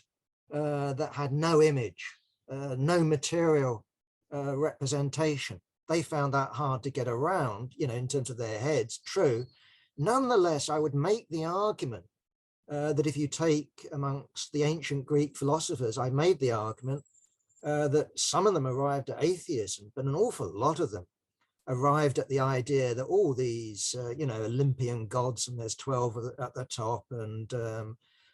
that had no image, no material representation. They found that hard to get around, in terms of their heads, true. Nonetheless, I would make the argument that if you take amongst the ancient Greek philosophers, I made the argument that some of them arrived at atheism, but an awful lot of them arrived at the idea that all these, Olympian gods, and there's 12 at the top, and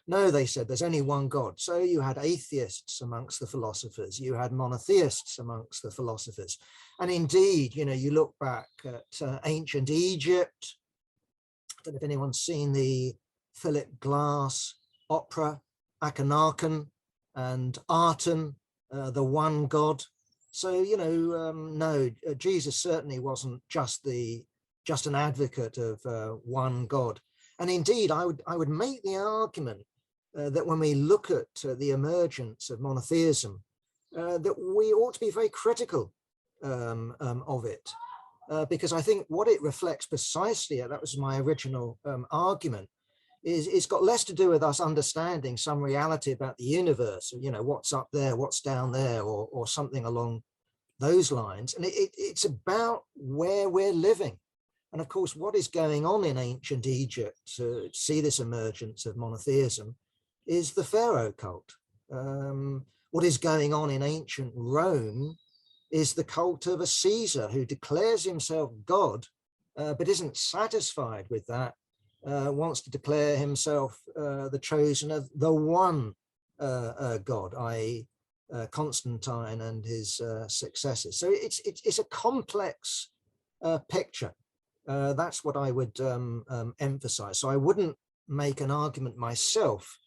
no, they said there's only one God. So you had atheists amongst the philosophers, you had monotheists amongst the philosophers. And indeed, you look back at ancient Egypt. I don't know if anyone's seen the Philip Glass opera, Akhenaten and Aten, the one God. So, no, Jesus certainly wasn't just an advocate of one God. And indeed, I would make the argument that when we look at the emergence of monotheism, that we ought to be very critical of it, because I think what it reflects precisely, that was my original argument, is it's got less to do with us understanding some reality about the universe, what's up there, what's down there, or something along those lines. And it's about where we're living. And of course, what is going on in ancient Egypt to see this emergence of monotheism is the pharaoh cult. What is going on in ancient Rome is the cult of a Caesar who declares himself God, but isn't satisfied with that, wants to declare himself the chosen of the one God, i.e. Constantine and his successors. So it's a complex picture. That's what I would emphasize. So I wouldn't make an argument myself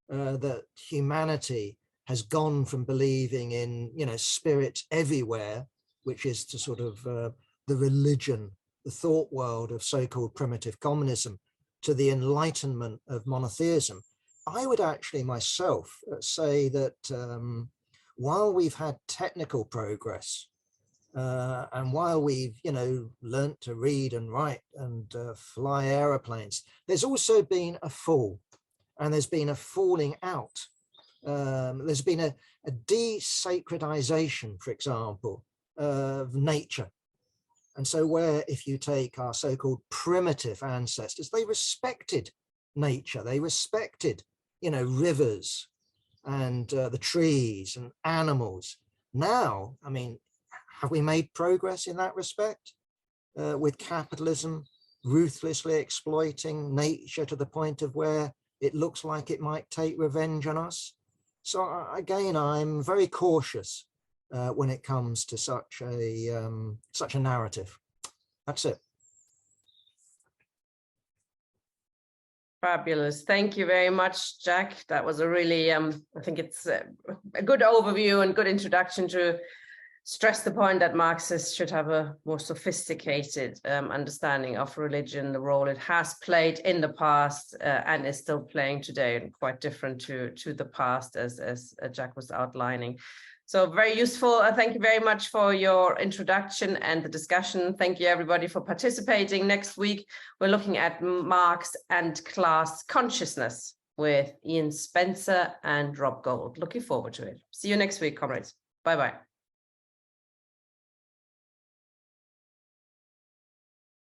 that humanity has gone from believing in, spirit everywhere, which is to sort of the religion, the thought world of so-called primitive communism, to the enlightenment of monotheism. I would actually myself say that while we've had technical progress, and while we've, learnt to read and write and fly aeroplanes, there's also been a fall, and there's been a falling out. There's been a desacredization, for example, of nature. And so where, if you take our so-called primitive ancestors, they respected nature, they respected, rivers and the trees and animals. Now, I mean, have we made progress in that respect? With capitalism ruthlessly exploiting nature to the point of where it looks like it might take revenge on us. So again, I'm very cautious when it comes to such a narrative. That's it. Fabulous. Thank you very much, Jack. That was a really, I think it's a good overview and good introduction to stress the point that Marxists should have a more sophisticated understanding of religion, the role it has played in the past and is still playing today, and quite different to the past, as Jack was outlining. So very useful. Thank you very much for your introduction and the discussion. Thank you, everybody, for participating. Next week, we're looking at Marx and class consciousness with Ian Spencer and Rob Gold. Looking forward to it. See you next week, comrades. Bye-bye.